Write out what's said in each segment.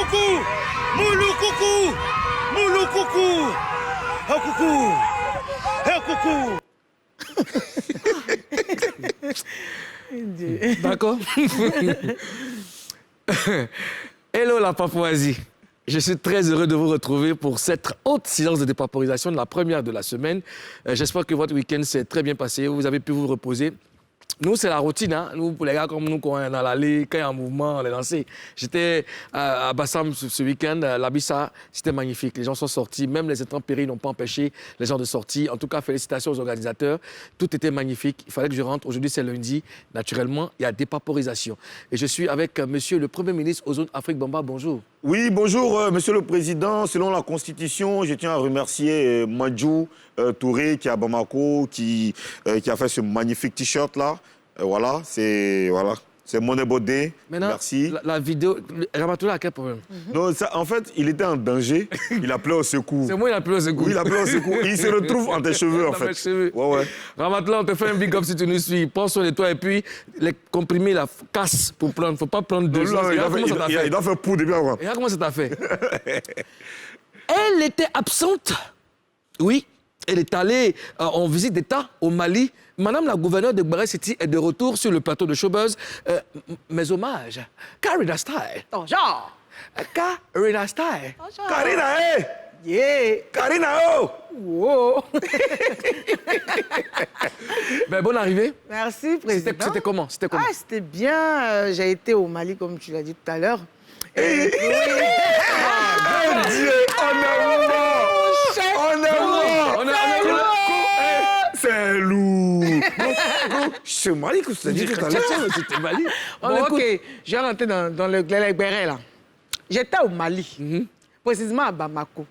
coucou. Moulou coucou. Moulou coucou. Oh coucou. Oh coucou. D'accord. Hello la Papouasie. Je suis très heureux de vous retrouver pour cette haute séance de dépaporisation, la première de la semaine. J'espère que votre week-end s'est très bien passé, vous avez pu vous reposer. Nous, c'est la routine. Hein? Nous, pour les gars comme nous, quand on est dans l'allée, quand il y a un mouvement, on est lancé. J'étais à Bassam ce week-end, l'Abissa, c'était magnifique. Les gens sont sortis, même les intempéries n'ont pas empêché les gens de sortir. En tout cas, félicitations aux organisateurs. Tout était magnifique. Il fallait que je rentre. Aujourd'hui, c'est lundi. Naturellement, il y a dépaporisation. Et je suis avec monsieur le Premier ministre aux zones Afrique Bamba. Bonjour. Oui, bonjour, Monsieur le Président. Selon la Constitution, je tiens à remercier Madjou Touré qui est à Bamako, qui a fait ce magnifique T-shirt-là. Voilà, c'est Money Bodé. Merci. La vidéo, Ramatoula a quel problème? Non, ça, en fait, il était en danger. Il appelait au secours. C'est moi, il a appelé au secours. Oui, il a appelé au secours. Il se retrouve en tes cheveux, en fait. Ouais. Ramatoula, on te fait un big up si tu nous suis. Prends soin de toi et puis les comprimés, la casse pour prendre. Il ne faut pas prendre deux choses. Il doit faire pour depuis avant. Regarde comment ça t'a fait. Elle était absente. Oui. Elle est allée en visite d'État au Mali. Madame la gouverneure de Gbare City est de retour sur le plateau de Showbuzz. Mes hommages. Karina Style. Bonjour. Karina Style. Bonjour. Karina, hé! Yeah. Karina, oh! Wow. Ben, bonne arrivée. Merci, Président. C'était comment? Ah, c'était bien. J'ai été au Mali, comme tu l'as dit tout à l'heure. Mon Dieu, c'est lourd. C'est Mali que tu t'as dit tout à l'heure. C'était Mali. Bon, OK, j'ai rentré dans le Béret, là. J'étais au Mali, précisément à Bamako.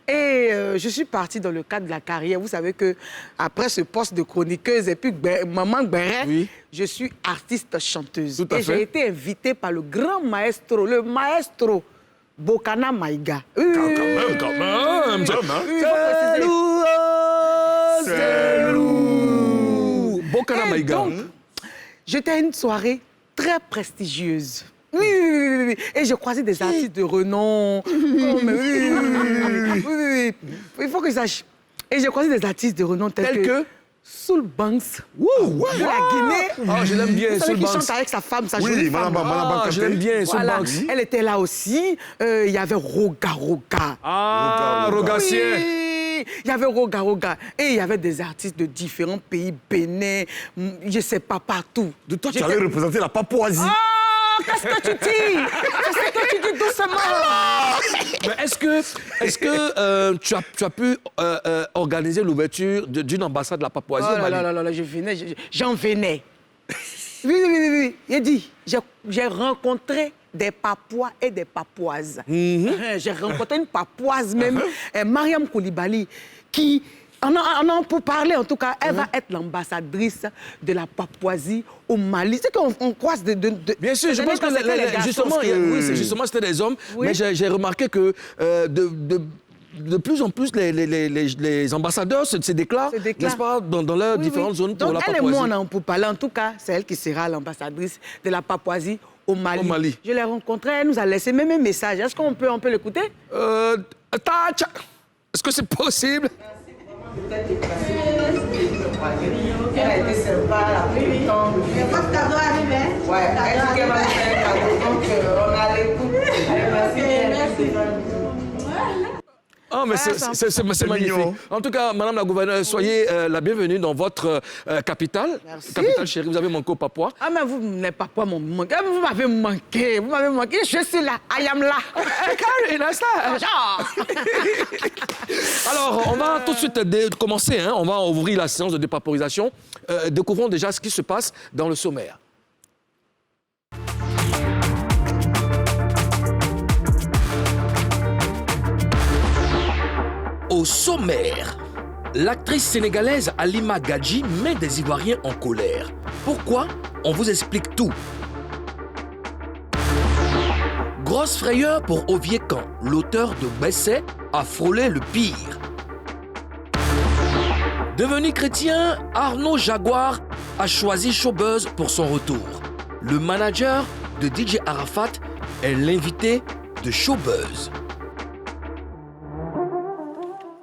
Et je suis partie dans le cadre de la carrière. Vous savez qu'après ce poste de chroniqueuse et puis Maman Béret, oui, je suis artiste-chanteuse. Tout à fait. J'ai été invitée par le grand maestro, le maestro Bokana Maïga. Quand même. C'est lourd. Bokana Maïga. Donc, j'étais à une soirée très prestigieuse. Oui. Et j'ai croisé des artistes de renom. Oui. Il faut que je sache. Et j'ai croisé des artistes de renom tels que Soul Banks. De la Guinée. Ah, je l'aime bien, Soul Banks. Qui Banks. chante avec sa femme, sa Oui, jolie femme. Je l'aime bien, Soul Voilà. Banks. Elle était là aussi. Il y avait Roga. Ah, Rogacier. Oui. Il y avait Roga. Et il y avait des artistes de différents pays, Bénin, je sais pas, partout. De toi, tu allais représenter la Papouasie. Oh, qu'est-ce que tu dis? Qu'est-ce que tu dis doucement? Mais est-ce que tu as pu organiser l'ouverture d'une ambassade de la Papouasie au Mali? Là, j'en venais. Oui. Il dit, j'ai rencontré des Papouas et des Papouases. J'ai rencontré une Papouase même, Mariam Koulibaly, qui, pour parler en tout cas, elle va être l'ambassadrice de la Papouasie au Mali. C'est qu'on croise de... Bien sûr, je pense que justement, c'était des hommes, oui. Mais j'ai remarqué que de plus en plus, les ambassadeurs se déclarent, n'est-ce pas, dans leurs différentes zones pour la Papouasie. Donc, elle et moi, on peut parler. En tout cas, c'est elle qui sera l'ambassadrice de la Papouasie au Mali. Je l'ai rencontrée, elle nous a laissé même un message. Est-ce qu'on peut l'écouter? Est-ce que c'est possible? Elle a été sympa, elle a pris le temps. Votre cadeau arrivé? Ouais, elle dit qu'elle va me faire un cadeau, donc on a l'écoute. Merci. Oh, mais c'est magnifique. En tout cas, Madame la gouverneure, soyez la bienvenue dans votre capitale. Merci. Capitale chérie, vous avez manqué au Papouas. Ah, mais vous n'êtes pas mon manqué. Vous m'avez manqué. Je suis là. I am là. Alors, on va tout de suite commencer. On va ouvrir la séance de dépaporisation. Découvrons déjà ce qui se passe dans le sommaire. Au sommaire, l'actrice sénégalaise Halima Gadji met des Ivoiriens en colère. Pourquoi? On vous explique tout. Grosse frayeur pour Ovie Khan, l'auteur de Besset a frôlé le pire. Devenu chrétien, Arnaud Jaguar a choisi Showbuzz pour son retour. Le manager de DJ Arafat est l'invité de Showbuzz.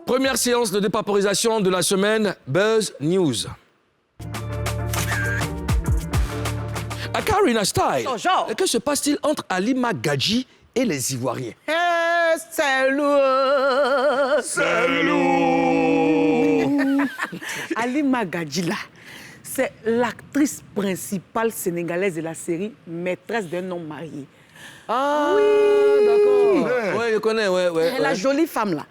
Première séance de dépaporisation de la semaine, Buzz News. À Karina Style, Bonjour. que se passe-t-il entre Halima Gadji et les Ivoiriens? C'est lourd. C'est lourd. Halima Gadji, là, c'est l'actrice principale sénégalaise de la série Maîtresse d'un homme marié. Ah, oui, d'accord. Ouais, je connais, ouais. La jolie femme, là.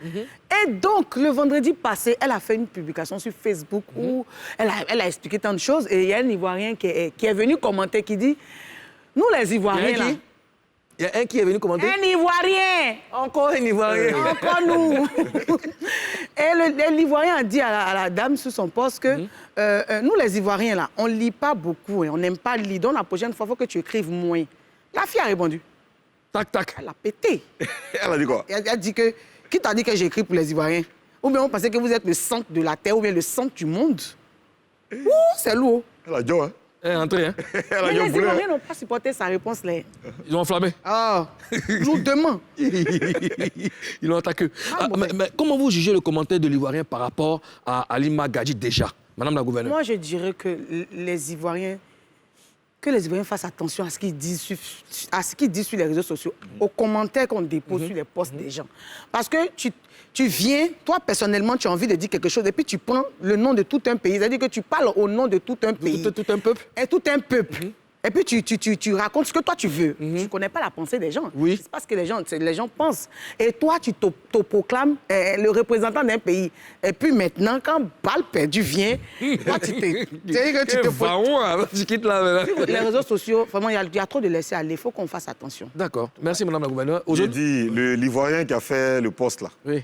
Et donc, le vendredi passé, elle a fait une publication sur Facebook où elle a expliqué tant de choses. Et il y a un Ivoirien qui est venu commenter, qui dit, nous les Ivoiriens, là... Il y a un qui est venu commenter? Un Ivoirien! Encore un Ivoirien. Encore nous! Et l'Ivoirien a dit à la dame sur son poste que nous, les Ivoiriens, là, on ne lit pas beaucoup, hein, on n'aime pas lire. Donc, la prochaine fois, il faut que tu écrives moins. La fille a répondu. Tac, tac. Elle a pété. Elle a dit quoi? Elle a dit que... Qui t'a dit que j'écris pour les Ivoiriens? Ou bien on pensait que vous êtes le centre de la Terre ou bien le centre du monde? Ouh, c'est lourd. Elle a dit, hein? Elle est entrée, hein? Elle a Mais dit, les on voulait. Ivoiriens n'ont pas supporté sa réponse, là. Ils ont enflammé. Ah, lourdement. Ils l'ont attaqué. Mais comment vous jugez le commentaire de l'Ivoirien par rapport à Halima Gadji déjà, Madame la gouverneure? Moi, je dirais que les Ivoiriens fassent attention à ce qu'ils disent sur les réseaux sociaux, aux commentaires qu'on dépose sur les posts des gens. Parce que tu viens, toi, personnellement, tu as envie de dire quelque chose, et puis tu prends le nom de tout un pays. C'est-à-dire que tu parles au nom de tout un pays. Tout un peuple? Et tout un peuple. Et puis tu racontes ce que toi tu veux. Tu ne connais pas la pensée des gens. Oui. C'est pas ce que les gens pensent. Et toi, tu te proclames le représentant d'un pays. Et puis maintenant, quand balle perdue vient, toi, tu quittes là. les réseaux sociaux, vraiment, il y a trop de laisser aller. Il faut qu'on fasse attention. D'accord. Merci, Madame la gouverneure. J'ai dit, l'Ivoirien qui a fait le poste là, Oui.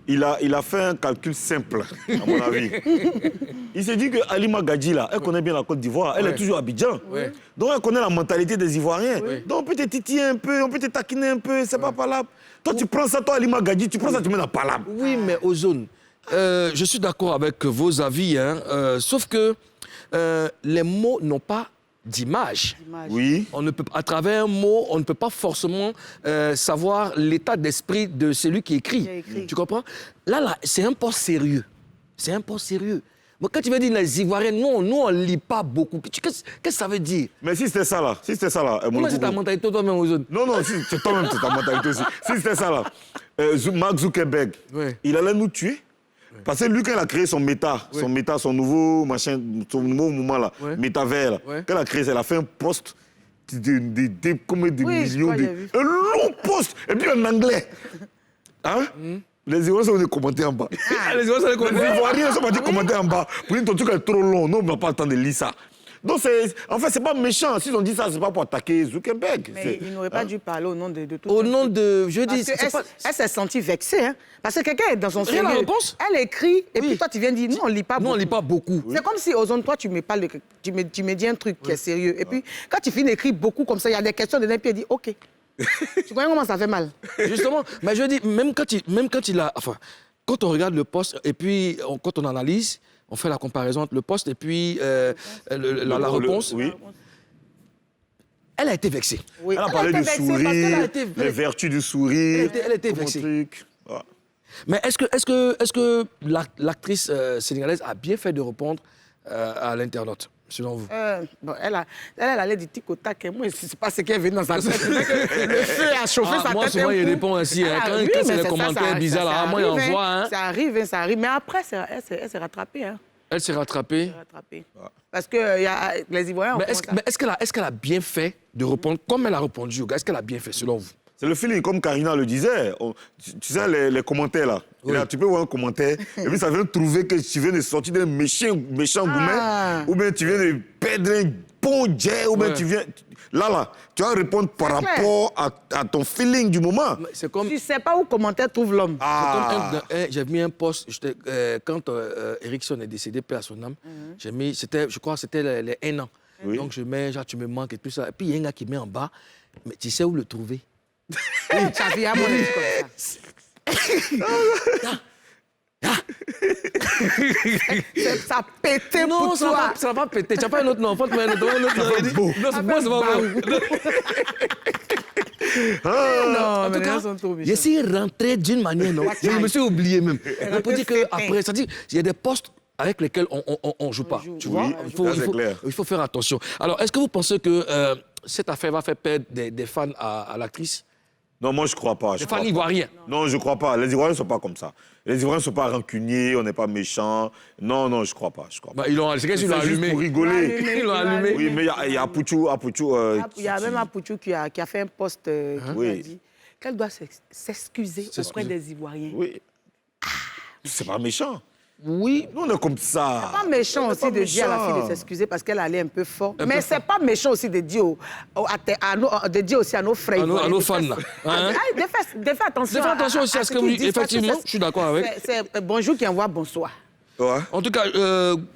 il a fait un calcul simple, à mon avis. Il s'est dit que Halima Gadji, là, elle connaît bien la Côte d'Ivoire. Elle est toujours à Abidjan. Ouais. Donc, elle connaît la mentalité des Ivoiriens. Oui. Donc, on peut te titiller un peu, on peut te taquiner un peu, c'est pas palable. Toi, tu prends ça, toi, Halima Gadji, tu prends ça, tu mets dans palable. Oui, mais Ozone, je suis d'accord avec vos avis, hein, sauf que les mots n'ont pas d'image. Oui. On ne peut, à travers un mot, on ne peut pas forcément savoir l'état d'esprit de celui qui écrit. Tu comprends? Là, c'est un poste sérieux. C'est un poste sérieux. Mais quand tu veux dire les Ivoiriens, nous, on ne lit pas beaucoup. Qu'est-ce que ça veut dire? Mais si c'était ça, là, Comment c'est ta mentalité, toi-même, Ozone? Non, c'est toi-même, c'est ta mentalité aussi. Si c'était ça, là, Mark Zuckerberg, Ouais. il allait nous tuer. Parce que lui, quand il a créé son son nouveau machin, son nouveau mouvement là, Ouais. métavers, là, Ouais. quand il a créé ça, il a fait un post de combien de Oui, millions je crois, de... j'ai vu. Un long post, et puis en anglais. Hein? Les Ivoiriens sont venus commenter en bas. Les Les Ivoiriens sont venus commenter en bas. Pour dire ton truc est trop long, non, on n'a pas le temps de lire ça. Donc, en fait, c'est pas méchant. S'ils ont dit ça, c'est pas pour attaquer Zuckerberg. Mais il n'aurait pas dû parler au nom de tout. Au nom de... Je Parce dis... elle s'est sentie vexée. Hein? Parce que quelqu'un est dans son Rien à sérieux. réponse. Elle écrit, et Oui. puis toi, tu viens dire, non, on ne lit pas Nous, beaucoup. on ne lit pas beaucoup. C'est comme si, Ozone, toi, tu me dis un truc qui est sérieux. Et puis, quand tu finis d'écrire beaucoup comme ça, il y a des questions dedans, puis elle dit, OK. Tu comprends comment ça fait mal? Justement, mais je dis, même quand il a... Enfin, quand on regarde le poste, et puis quand on analyse, on fait la comparaison entre le poste et puis la réponse. Oui. Elle a été vexée. Oui. Elle a Elle parlé été du vexée sourire, parce qu'elle a été- les vertus du sourire. Elle était tout mon vexée. truc. Voilà. Mais est-ce que l'actrice sénégalaise a bien fait de répondre à l'internaute, selon vous? Bon, elle allait du tic au tac. Et moi, c'est pas ce qui est venu dans sa tête. Le feu a chauffé sa tête. Moi, souvent, un il coup. répond ainsi. Hein, Ah, oui, quand mais c'est les ça, commentaires ça bizarres, là, moi, il arrive, envoie. Hein. Ça arrive. Mais après, elle s'est rattrapée. Hein. Elle s'est rattrapée. Parce que les Ivoiriens ont Mais commencé à- est-ce qu'elle a bien fait de répondre comme elle a répondu au gars? Est-ce qu'elle a bien fait, selon vous? C'est le feeling, comme Karina le disait. Tu sais, les commentaires, là. Oui. Là, tu peux voir un commentaire, et puis ça vient trouver que tu viens de sortir d'un méchant gourmet, ou bien tu viens de perdre un bon jet, ou bien Ouais. tu viens... Là, tu vas répondre par C'est clair. rapport à ton feeling du moment. C'est comme... Tu sais pas où commentaire trouve l'homme. Ah, J'ai mis un post, quand Erickson est décédé, paix à son âme, j'ai mis, je crois que c'était les 1 an. Oui. Donc je mets, genre, tu me manques et tout ça. Et puis il y a un gars qui met en bas, mais tu sais où le trouver? Ça vient à mon avis comme ça. Ça a pété Non, pour ça toi. va pas péter. Tu n'as pas un autre nom. Faut te mettre un autre nom. beau. Non, c'est pas beau. En tout mais cas, ils sont trop méchants. je suis rentré d'une manière, non. Je me suis oublié même. On peut dire qu'après, c'est-à-dire il y a des postes avec lesquels on ne joue pas. Tu vois, Oui, ça, c'est clair. il faut faire attention. Alors, est-ce que vous pensez que cette affaire va faire perdre des fans à l'actrice? Non, moi, je crois pas. Les fans ivoiriens. Non, je crois pas. Les Ivoiriens ne sont pas comme ça. Les Ivoiriens ne sont pas rancuniers, on n'est pas méchants. Non, non, je crois pas. Je crois pas. Bah, c'est qu'est-ce qu'ils l'ont C'est juste allumé. pour rigoler. Ils l'ont allumé. Oui, mais il y a Apouchou. Il y a même Apouchou qui a fait un post qui Oui. a dit qu'elle doit s'excuser auprès des Ivoiriens. Oui. C'est pas méchant. Oui. Nous, on est comme ça. C'est pas méchant On est aussi pas de dire à la fille de méchants. s'excuser parce qu'elle allait un peu fort. Un Mais peu c'est fort. pas méchant aussi de dire, de dire aussi à nos frères. À nos ivoiriens de fans, faire- là. Hein? De faire attention. De faire attention aussi à ce que vous qu'ils dites. disent, parce que Effectivement, je suis d'accord avec. C'est bonjour qui envoie bonsoir. Ouais. En tout cas,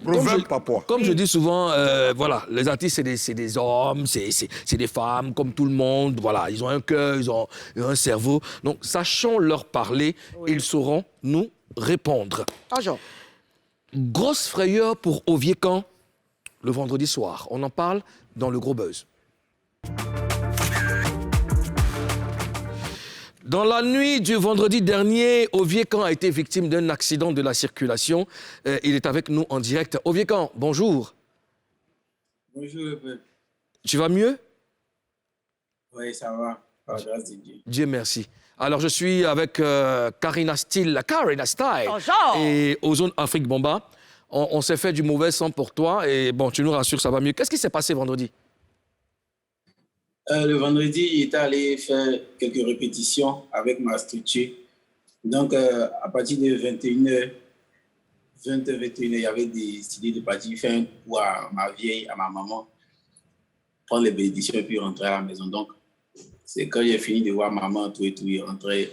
Proverbe papois. comme je dis souvent, voilà, les artistes, c'est des hommes, c'est des femmes, comme tout le monde. Voilà, ils ont un cœur, ils ont un cerveau. Donc, sachons leur parler, ils sauront nous répondre. Bonjour. Grosse frayeur pour Oviekan le vendredi soir. On en parle dans le Gros Buzz. Dans la nuit du vendredi dernier, Oviekan a été victime d'un accident de la circulation. Il est avec nous en direct. Oviekan, bonjour. Bonjour le peuple. Tu vas mieux? Oui, ça va, par la grâce de Dieu. Dieu merci. Alors, je suis avec Karina Style Bonjour. et Ozone Afrique Bomba. On s'est fait du mauvais sang pour toi et bon, tu nous rassures, ça va mieux. Qu'est-ce qui s'est passé vendredi? Le vendredi, il était allé faire quelques répétitions avec ma structure. Donc, à partir de 21h, 20h, 21h, il y avait décidé de partir faire un coup à ma vieille, à ma maman, prendre les bénédictions et puis rentrer à la maison. Donc, c'est quand j'ai fini de voir maman, tout et tout, il rentrait.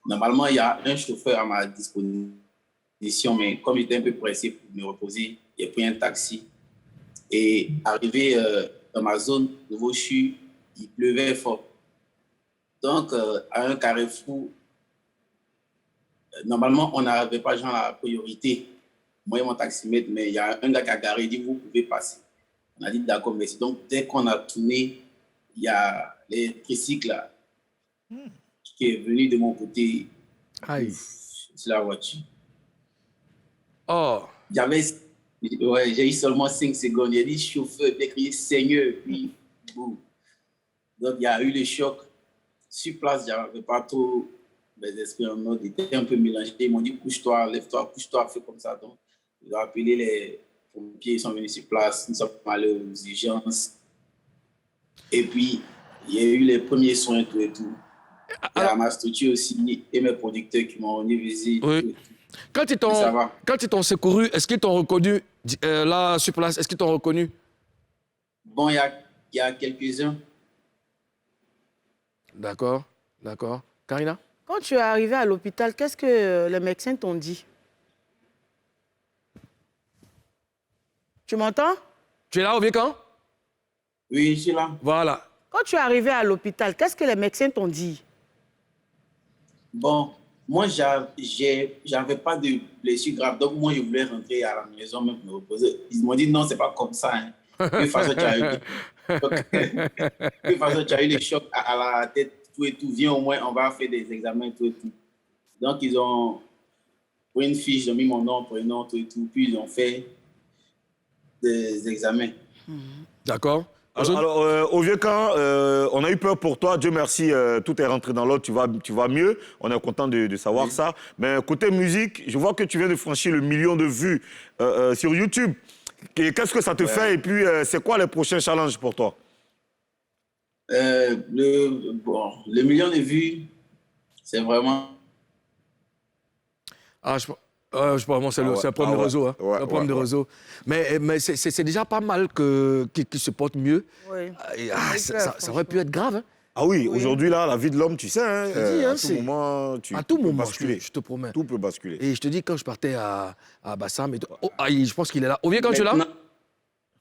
Normalement, il y a un chauffeur à ma disposition, mais comme j'étais un peu pressé pour me reposer, j'ai pris un taxi. Et arrivé dans ma zone de Vauchu, il pleuvait fort. Donc, à un carrefour, normalement, on n'avait pas genre la priorité. Moi et mon taximètre, mais il y a un gars qui a garé, il dit, vous pouvez passer. On a dit, d'accord, merci. Donc, dès qu'on a tourné, il y a l'électricycle là, qui est venu de mon côté Aïe. sur la voiture. Oh. J'ai eu seulement 5 secondes. Il a dit chauffeur, il a crié Seigneur, puis boum. Donc il y a eu le choc. Sur place, je n'avais pas trop mes esprits en ordre. Ils étaient un peu mélangés. Ils m'ont dit couche-toi, lève-toi, couche-toi, fais comme ça. Donc, ils ont appelé les pompiers, ils sont venus sur place. Nous sommes allés aux urgences. Et puis, il y a eu les premiers soins, tout et tout. Il y a ma structure aussi et mes producteurs qui m'ont rendu visite. Oui. Tout et tout. Quand ils t'ont secouru, est-ce qu'ils t'ont reconnu là sur place? Est-ce qu'ils t'ont reconnu? Bon, il y a quelques-uns. D'accord, d'accord. Karina? Quand tu es arrivé à l'hôpital, qu'est-ce que les médecins t'ont dit? Tu m'entends? Tu es là, Oviekan? Oui, je suis là. Voilà. Quand tu es arrivé à l'hôpital, qu'est-ce que les médecins t'ont dit? Bon, moi, j'avais pas de blessure grave. Donc, moi, je voulais rentrer à la maison, même me reposer. Ils m'ont dit, non, c'est pas comme ça. Hein. De toute façon, tu as eu les chocs à la tête, tout et tout. Viens au moins, on va faire des examens, tout et tout. Donc, ils ont pris une fiche, ils ont mis mon nom, prénom, tout et tout. Puis, ils ont fait des examens. D'accord. Alors, Oviekan, on a eu peur pour toi. Dieu merci, tout est rentré dans l'ordre. Tu vas mieux. On est content de savoir ça. Mais côté musique, je vois que tu viens de franchir le 1 million de vues sur YouTube. Qu'est-ce que ça te fait? Et puis, c'est quoi les prochains challenges pour toi? Le million de vues, c'est vraiment... Ah, je pense c'est le problème de réseau. Hein. Ouais, le problème de ouais. réseau. Mais c'est déjà pas mal qu'il se porte mieux. Oui. Ça aurait pu être grave. Hein. Ah oui, aujourd'hui, là, la vie de l'homme, tu sais, hein, dis, hein, à tout moment, tu À tout peux moment, basculer. je te promets. Tout peut basculer. Et je te dis, quand je partais à Bassam, je pense qu'il est là. Oviekan, tu es là?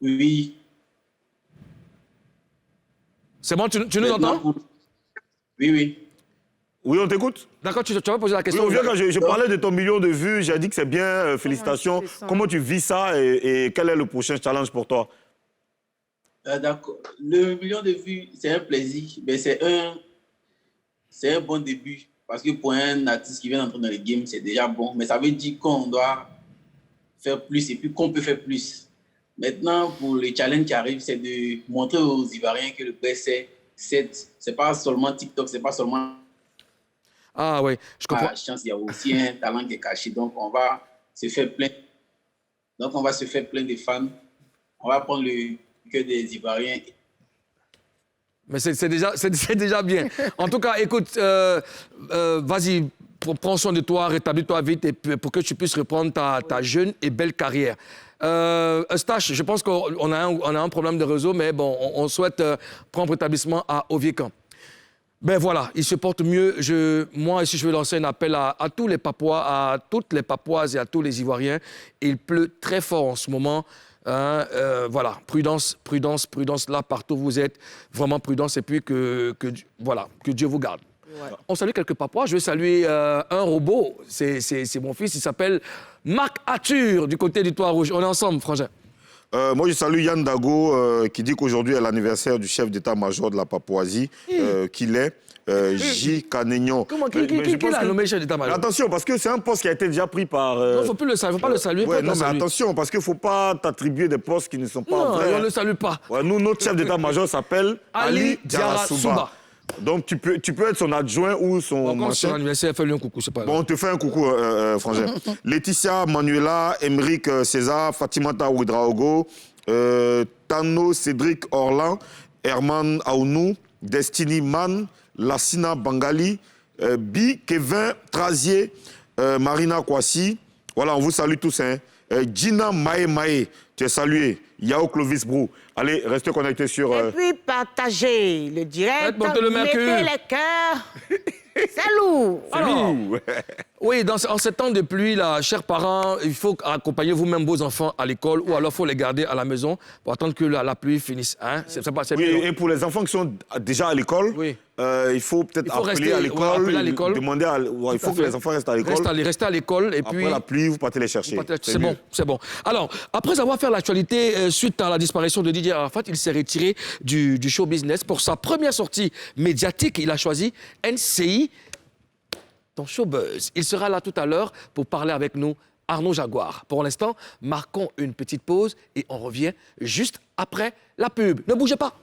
Oui. C'est bon, tu nous entends? Oui, oui. Oui, on t'écoute? D'accord, tu vas poser la Oui, question. Oviekan, je parlais de ton 1 million de vues. J'ai dit que c'est bien, félicitations. tu te sens? Comment tu vis ça et quel est le prochain challenge pour toi? D'accord. Le 1 million de vues, c'est un plaisir, mais c'est un c'est un bon début. Parce que pour un artiste qui vient d'entrer dans le game, c'est déjà bon. Mais ça veut dire qu'on doit faire plus et puis qu'on peut faire plus. Maintenant, pour le challenge qui arrive, c'est de montrer aux Ivoiriens que le best, c'est pas seulement TikTok, c'est pas seulement Ah oui, je comprends. la chance, il y a aussi un talent qui est caché. Donc, on va se faire plein. Donc, on va se faire plein de fans. On va prendre le cœur des Ivoiriens. Mais c'est déjà bien. En tout cas, écoute, vas-y, prends soin de toi, rétablis-toi vite et pour que tu puisses reprendre ta jeune et belle carrière. Eustache, je pense qu'on a un problème de réseau, mais bon, on souhaite prendre rétablissement à Oviekan. Ben voilà, il se porte mieux. Moi, ici, je veux lancer un appel à tous les Papouas, à toutes les Papouases et à tous les Ivoiriens. Il pleut très fort en ce moment. Voilà, prudence, prudence, prudence là partout où vous êtes. Vraiment prudence et puis que Dieu vous garde. Ouais. On salue quelques Papouas. Je vais saluer un robot. C'est mon fils. Il s'appelle Marc Arthur du côté du Toit Rouge. On est ensemble, frangin. Moi, je salue Yann Dago qui dit qu'aujourd'hui est l'anniversaire du chef d'état-major de la Papouasie, qu'il est. J. Canignon. Comment qui l'a nommé chef d'état-major? Attention, parce que c'est un poste qui a été déjà pris par... Non, il ne faut plus le saluer, pas le saluer. Ouais, non, mais attention, parce qu'il ne faut pas t'attribuer des postes qui ne sont pas vrais. Non, on ne le salue pas. Ouais, nous, notre chef d'état-major s'appelle Ali Diarra-Souba. Donc, tu peux être son adjoint ou son... Bon, quand c'est son anniversaire, fais-lui un coucou, c'est pas grave. Bon, on te fait un coucou, frangin. Laetitia, Manuela, Émeric César, Fatimata Ouedraogo, Tano, Cédric Orlan, Herman Aounou, Destiny Man, Lassina Bangali, Bi, Kevin Trazier, Marina Kwasi. Voilà, on vous salue tous. Hein. Gina Maé, tu es salué. Yao Clovis Brou. Allez, restez connectés sur... Et puis partagez le direct, mettez les cœurs. C'est lourd. Alors, oui, en ces temps de pluie, là, chers parents, il faut accompagner vous-même vos enfants à l'école ou alors il faut les garder à la maison pour attendre que la pluie finisse. Hein? Oui, et pour les enfants qui sont déjà à l'école, il faut peut-être appeler à l'école, demander il faut que les enfants restent à l'école. Restez à l'école et après puis... la pluie, vous partez les chercher. C'est bon, c'est bon. Alors, après avoir fait l'actualité suite à la disparition de Didier Arafat, il s'est retiré du show business. Pour sa première sortie médiatique, il a choisi NCI dans Showbuzz. Il sera là tout à l'heure pour parler avec nous, Arnaud Jaguar. Pour l'instant, marquons une petite pause et on revient juste après la pub. Ne bougez pas.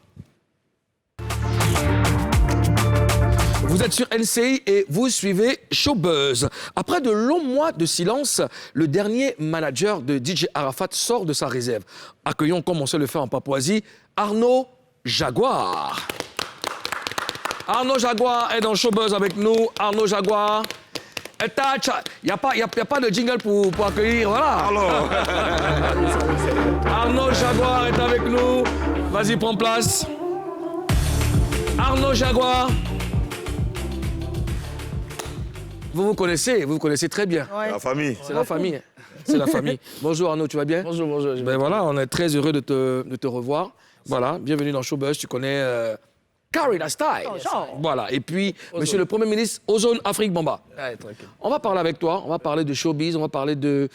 Vous êtes sur NCI et vous suivez Showbuzz. Après de longs mois de silence, le dernier manager de DJ Arafat sort de sa réserve. Accueillons, comme on sait le faire en Papouasie, Arnaud Jaguar. Arnaud Jaguar est dans Showbuzz avec nous. Arnaud Jaguar. Il n'y a pas de jingle pour accueillir. Voilà. Alors. Arnaud Jaguar est avec nous. Vas-y, prends place. Arnaud Jaguar. Vous vous connaissez très bien. Ouais. La famille. C'est la famille. C'est la famille. Bonjour Arnaud, tu vas bien? Bonjour. Ben voilà, on est très heureux de te revoir. Voilà, bienvenue dans Showbuzz. Tu connais Carina Style. Voilà, et puis Monsieur le Premier ministre, Ozone Afrique Bamba. Ouais, tranquille. On va parler avec toi, on va parler de showbiz, on va parler de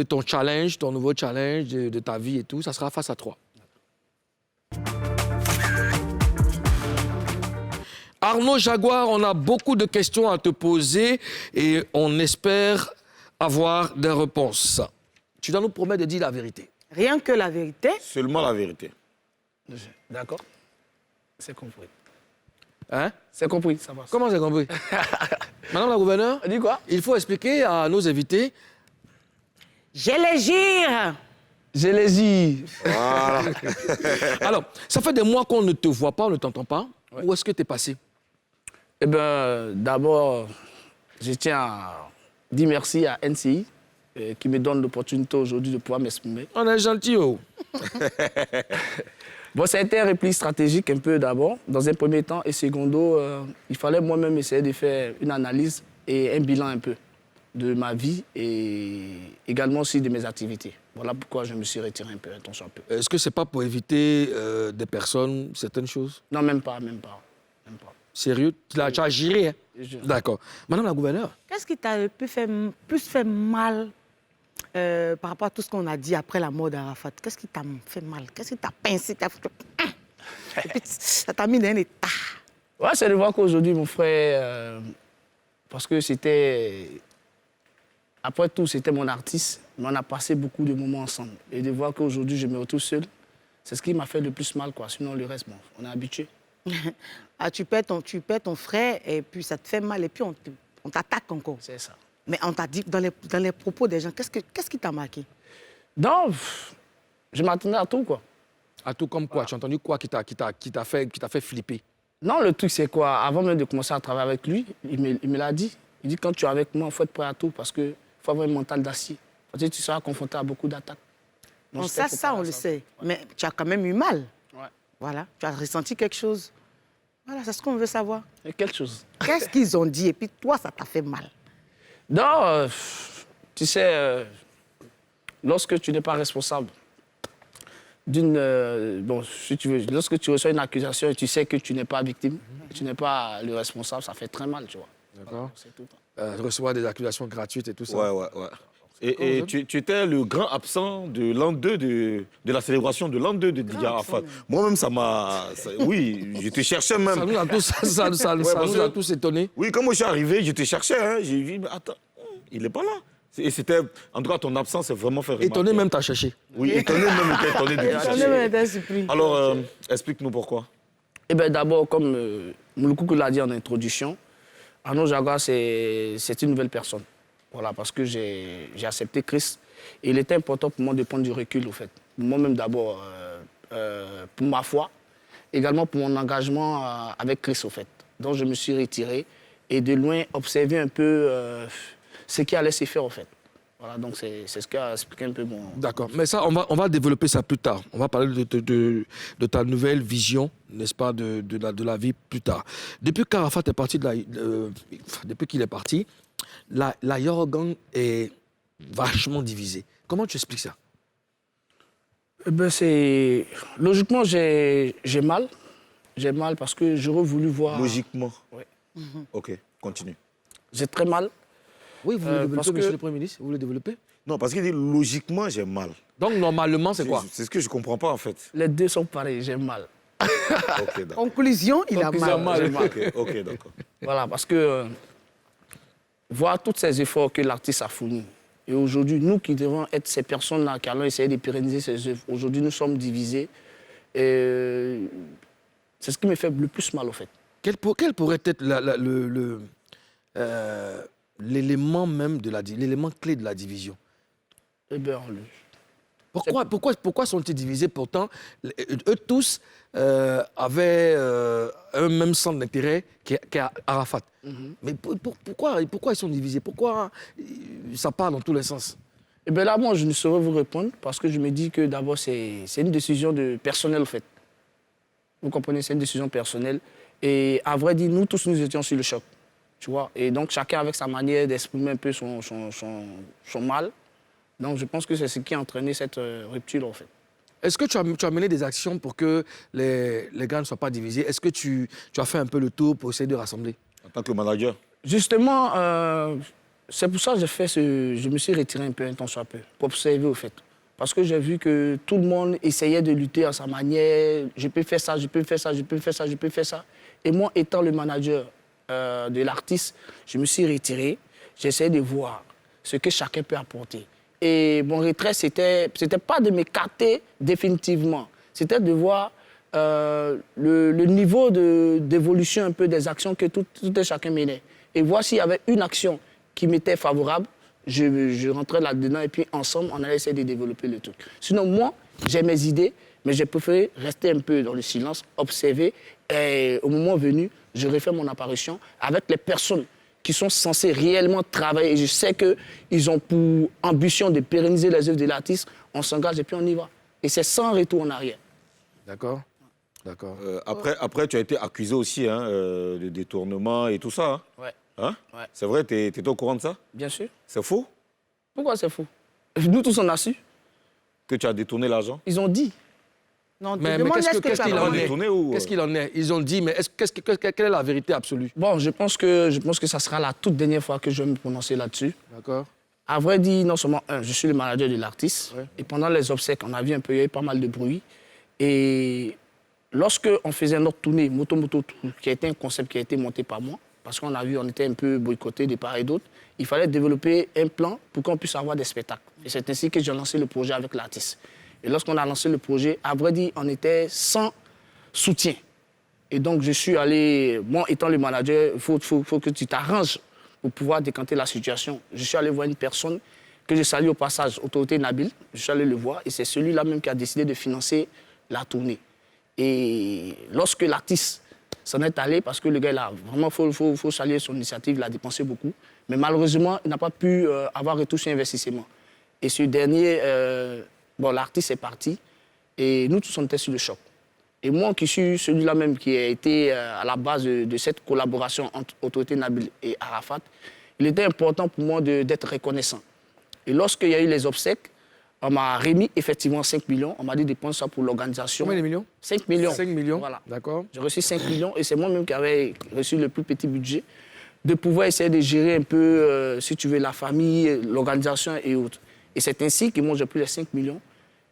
ton challenge, ton nouveau challenge, de ta vie et tout. Ça sera face à toi. Arnaud Jaguar, on a beaucoup de questions à te poser et on espère avoir des réponses. Tu dois nous promettre de dire la vérité. Rien que la vérité. Seulement la vérité. D'accord. C'est compris. Hein? C'est compris, ça va. Comment c'est compris? Madame la gouverneure, dis quoi? Il faut expliquer à nos invités. J'ai les gires. J'ai les yeux. Voilà. Alors, ça fait des mois qu'on ne te voit pas, on ne t'entend pas. Ouais. Où est-ce que tu es passé? Eh bien, d'abord, je tiens à dire merci à NCI qui me donne l'opportunité aujourd'hui de pouvoir m'exprimer. On est gentil, oh. Bon, ça a été un repli stratégique un peu d'abord, dans un premier temps. Et secondo, il fallait moi-même essayer de faire une analyse et un bilan un peu de ma vie et également aussi de mes activités. Voilà pourquoi je me suis retiré un peu, attention un peu. Est-ce que c'est pas pour éviter des personnes, certaines choses? Non, même pas. Sérieux? Tu as géré, hein? D'accord. Madame la gouverneure. Qu'est-ce qui t'a plus fait mal par rapport à tout ce qu'on a dit après la mort d'Arafat? Qu'est-ce qui t'a fait mal? Qu'est-ce qui t'a pincé? Et puis, ça t'a mis dans un état. Ouais, c'est de voir qu'aujourd'hui, mon frère, parce que c'était, après tout, c'était mon artiste, mais on a passé beaucoup de moments ensemble. Et de voir qu'aujourd'hui, je me retrouve seul, c'est ce qui m'a fait le plus mal, quoi. Sinon, le reste, bon, on est habitué. Ah, tu perds ton frère et puis ça te fait mal et puis on t'attaque encore. C'est ça. Mais on t'a dit, dans les propos des gens, qu'est-ce qui t'a marqué? Non, je m'attendais à tout, quoi. À tout comme quoi? Tu as entendu quoi qui t'a fait flipper? Non, le truc, c'est quoi? Avant même de commencer à travailler avec lui, il me l'a dit. Il dit, quand tu es avec moi, il faut être prêt à tout parce qu'il faut avoir un mental d'acier. Parce que tu seras confronté à beaucoup d'attaques. Bon, ça, on le sait. Mais tu as quand même eu mal. Ouais. Voilà, tu as ressenti quelque chose. Voilà, c'est ce qu'on veut savoir. Et quelque chose. Qu'est-ce qu'ils ont dit et puis toi, ça t'a fait mal? Non, tu sais, lorsque tu n'es pas responsable d'une... bon, si tu veux, lorsque tu reçois une accusation et tu sais que tu n'es pas victime, tu n'es pas le responsable, ça fait très mal, tu vois. D'accord. C'est tout. Recevoir des accusations gratuites et tout ça. Ouais. Et tu étais le grand absent de l'an 2 de la célébration de l'an 2 de Didier Arafat. Moi-même, ça m'a... Oui, je te cherchais même. Ça nous a tous, ça nous a tous étonnés. Oui, quand moi je suis arrivé, je te cherchais. Hein. J'ai dit, mais attends, il n'est pas là. Et c'était... En tout cas, ton absence est vraiment fait remarquer. Étonné même, t'as cherché. Oui, étonné même, étonné de te chercher. Étonné, surpris. Alors, explique-nous pourquoi. Eh bien, d'abord, comme Mouloukoukou l'a dit en introduction, Arnaud Jaguar, c'est une nouvelle personne. Voilà, parce que j'ai accepté Christ. Et il était important pour moi de prendre du recul, au fait. Moi-même, d'abord, pour ma foi, également pour mon engagement avec Christ, au fait. Donc, je me suis retiré et de loin observer un peu ce qui allait se faire, au fait. Voilà, donc c'est ce qui a expliqué un peu mon... D'accord, mais ça, on va développer ça plus tard. On va parler de ta nouvelle vision, n'est-ce pas, de la vie plus tard. Depuis qu'Arafat est parti, depuis qu'il est parti, la Yoruba est vachement divisée. Comment tu expliques ça? Eh ben, c'est... Logiquement, j'ai mal. J'ai mal parce que j'aurais voulu voir... Logiquement. Ouais. Ok, continue. J'ai très mal. Oui, vous voulez développer, parce que- monsieur le Premier ministre? Vous voulez développer? Non, parce qu'il dit logiquement, j'ai mal. Donc, normalement, c'est quoi? C'est ce que je ne comprends pas, en fait. Les deux sont pareils, j'ai mal. Ok, d'accord. Conclusion, il a Conclusion, mal. j'ai mal. Ok, d'accord. Voilà, parce que voir tous ces efforts que l'artiste a fournis, et aujourd'hui, nous qui devons être ces personnes-là qui allons essayer de pérenniser ces œuvres, aujourd'hui, nous sommes divisés. Et c'est ce qui me fait le plus mal, au fait. Quel pourrait être l'élément même l'élément clé de la division? Eh bien, Pourquoi sont-ils divisés? Pourtant, eux tous avaient un même centre d'intérêt qu'est Arafat. Mais pourquoi ils sont divisés? Pourquoi ça part dans tous les sens? eh bien là, moi, je ne saurais vous répondre parce que je me dis que d'abord, c'est une décision personnelle, en fait. Vous comprenez, c'est une décision personnelle. Et à vrai dire, nous tous, nous étions sur le choc. Tu vois? Et donc, chacun avec sa manière d'exprimer un peu son mal. Donc, je pense que c'est ce qui a entraîné cette rupture, en fait. Est-ce que tu as mené des actions pour que les gars ne soient pas divisés? Est-ce que tu as fait un peu le tour pour essayer de rassembler? En tant que manager. Justement, c'est pour ça que je me suis retiré un peu, un temps soit peu, pour observer, au fait. Parce que j'ai vu que tout le monde essayait de lutter à sa manière. Je peux faire ça, je peux faire ça, je peux faire ça, je peux faire ça. Et moi, étant le manager de l'artiste, je me suis retiré. J'essayais de voir ce que chacun peut apporter. Et mon retrait, c'était pas de m'écarter définitivement. C'était de voir le niveau d'évolution un peu des actions que tout et chacun menait. Et voir s'il y avait une action qui m'était favorable, je rentrais là-dedans et puis ensemble, on allait essayer de développer le truc. Sinon, moi, j'ai mes idées, mais j'ai préféré rester un peu dans le silence, observer. Et au moment venu, je refais mon apparition avec les personnes qui sont censées réellement travailler. Et je sais qu'ils ont pour ambition de pérenniser les œuvres de l'artiste. On s'engage et puis on y va. Et c'est sans retour en arrière. D'accord. D'accord. Après, tu as été accusé aussi de détournement et tout ça. Hein? Ouais. Hein? Ouais. C'est vrai, tu étais au courant de ça? Bien sûr. C'est faux Pourquoi c'est faux? Nous tous, on a su. que tu as détourné l'argent? Ils ont dit. Non, Mais demande qu'est-ce est-ce que tu as qu'il en demandé. est? Détourné ou... Qu'est-ce qu'il en est? Ils ont dit, mais quelle est la vérité absolue? Bon, je pense que ça sera la toute dernière fois que je vais me prononcer là-dessus. D'accord. À vrai dire, non seulement, je suis le manager de l'artiste. Ouais. Et pendant les obsèques, on a vu un peu, il y a eu pas mal de bruit. Et lorsqu'on faisait notre tournée Moto Moto Tour, qui a été un concept qui a été monté par moi, parce qu'on a vu, on était un peu boycottés de part et d'autre, il fallait développer un plan pour qu'on puisse avoir des spectacles. Et c'est ainsi que j'ai lancé le projet avec l'artiste. Et lorsqu'on a lancé le projet, à vrai dire, on était sans soutien. Et donc, je suis allé, moi étant le manager, il faut que tu t'arranges pour pouvoir décanter la situation. Je suis allé voir une personne que je salue au passage, Autorité Nabil. Je suis allé le voir et c'est celui-là même qui a décidé de financer la tournée. Et lorsque l'artiste s'en est allé, parce que le gars, là, vraiment, il faut saluer son initiative, il a dépensé beaucoup. Mais malheureusement, il n'a pas pu avoir retour sur investissement. Et ce dernier, l'artiste est parti et nous tous, on était sur le choc. Et moi, qui suis celui-là même qui a été à la base de cette collaboration entre Autorité Nabil et Arafat, il était important pour moi d'être reconnaissant. Et lorsqu'il y a eu les obsèques, on m'a remis effectivement 5 millions. On m'a dit de prendre ça pour l'organisation. Combien de millions? 5 millions. 5 millions, voilà. D'accord. J'ai reçu 5 millions et c'est moi-même qui avais reçu le plus petit budget de pouvoir essayer de gérer un peu, si tu veux, la famille, l'organisation et autres. Et c'est ainsi que moi, j'ai pris les 5 millions.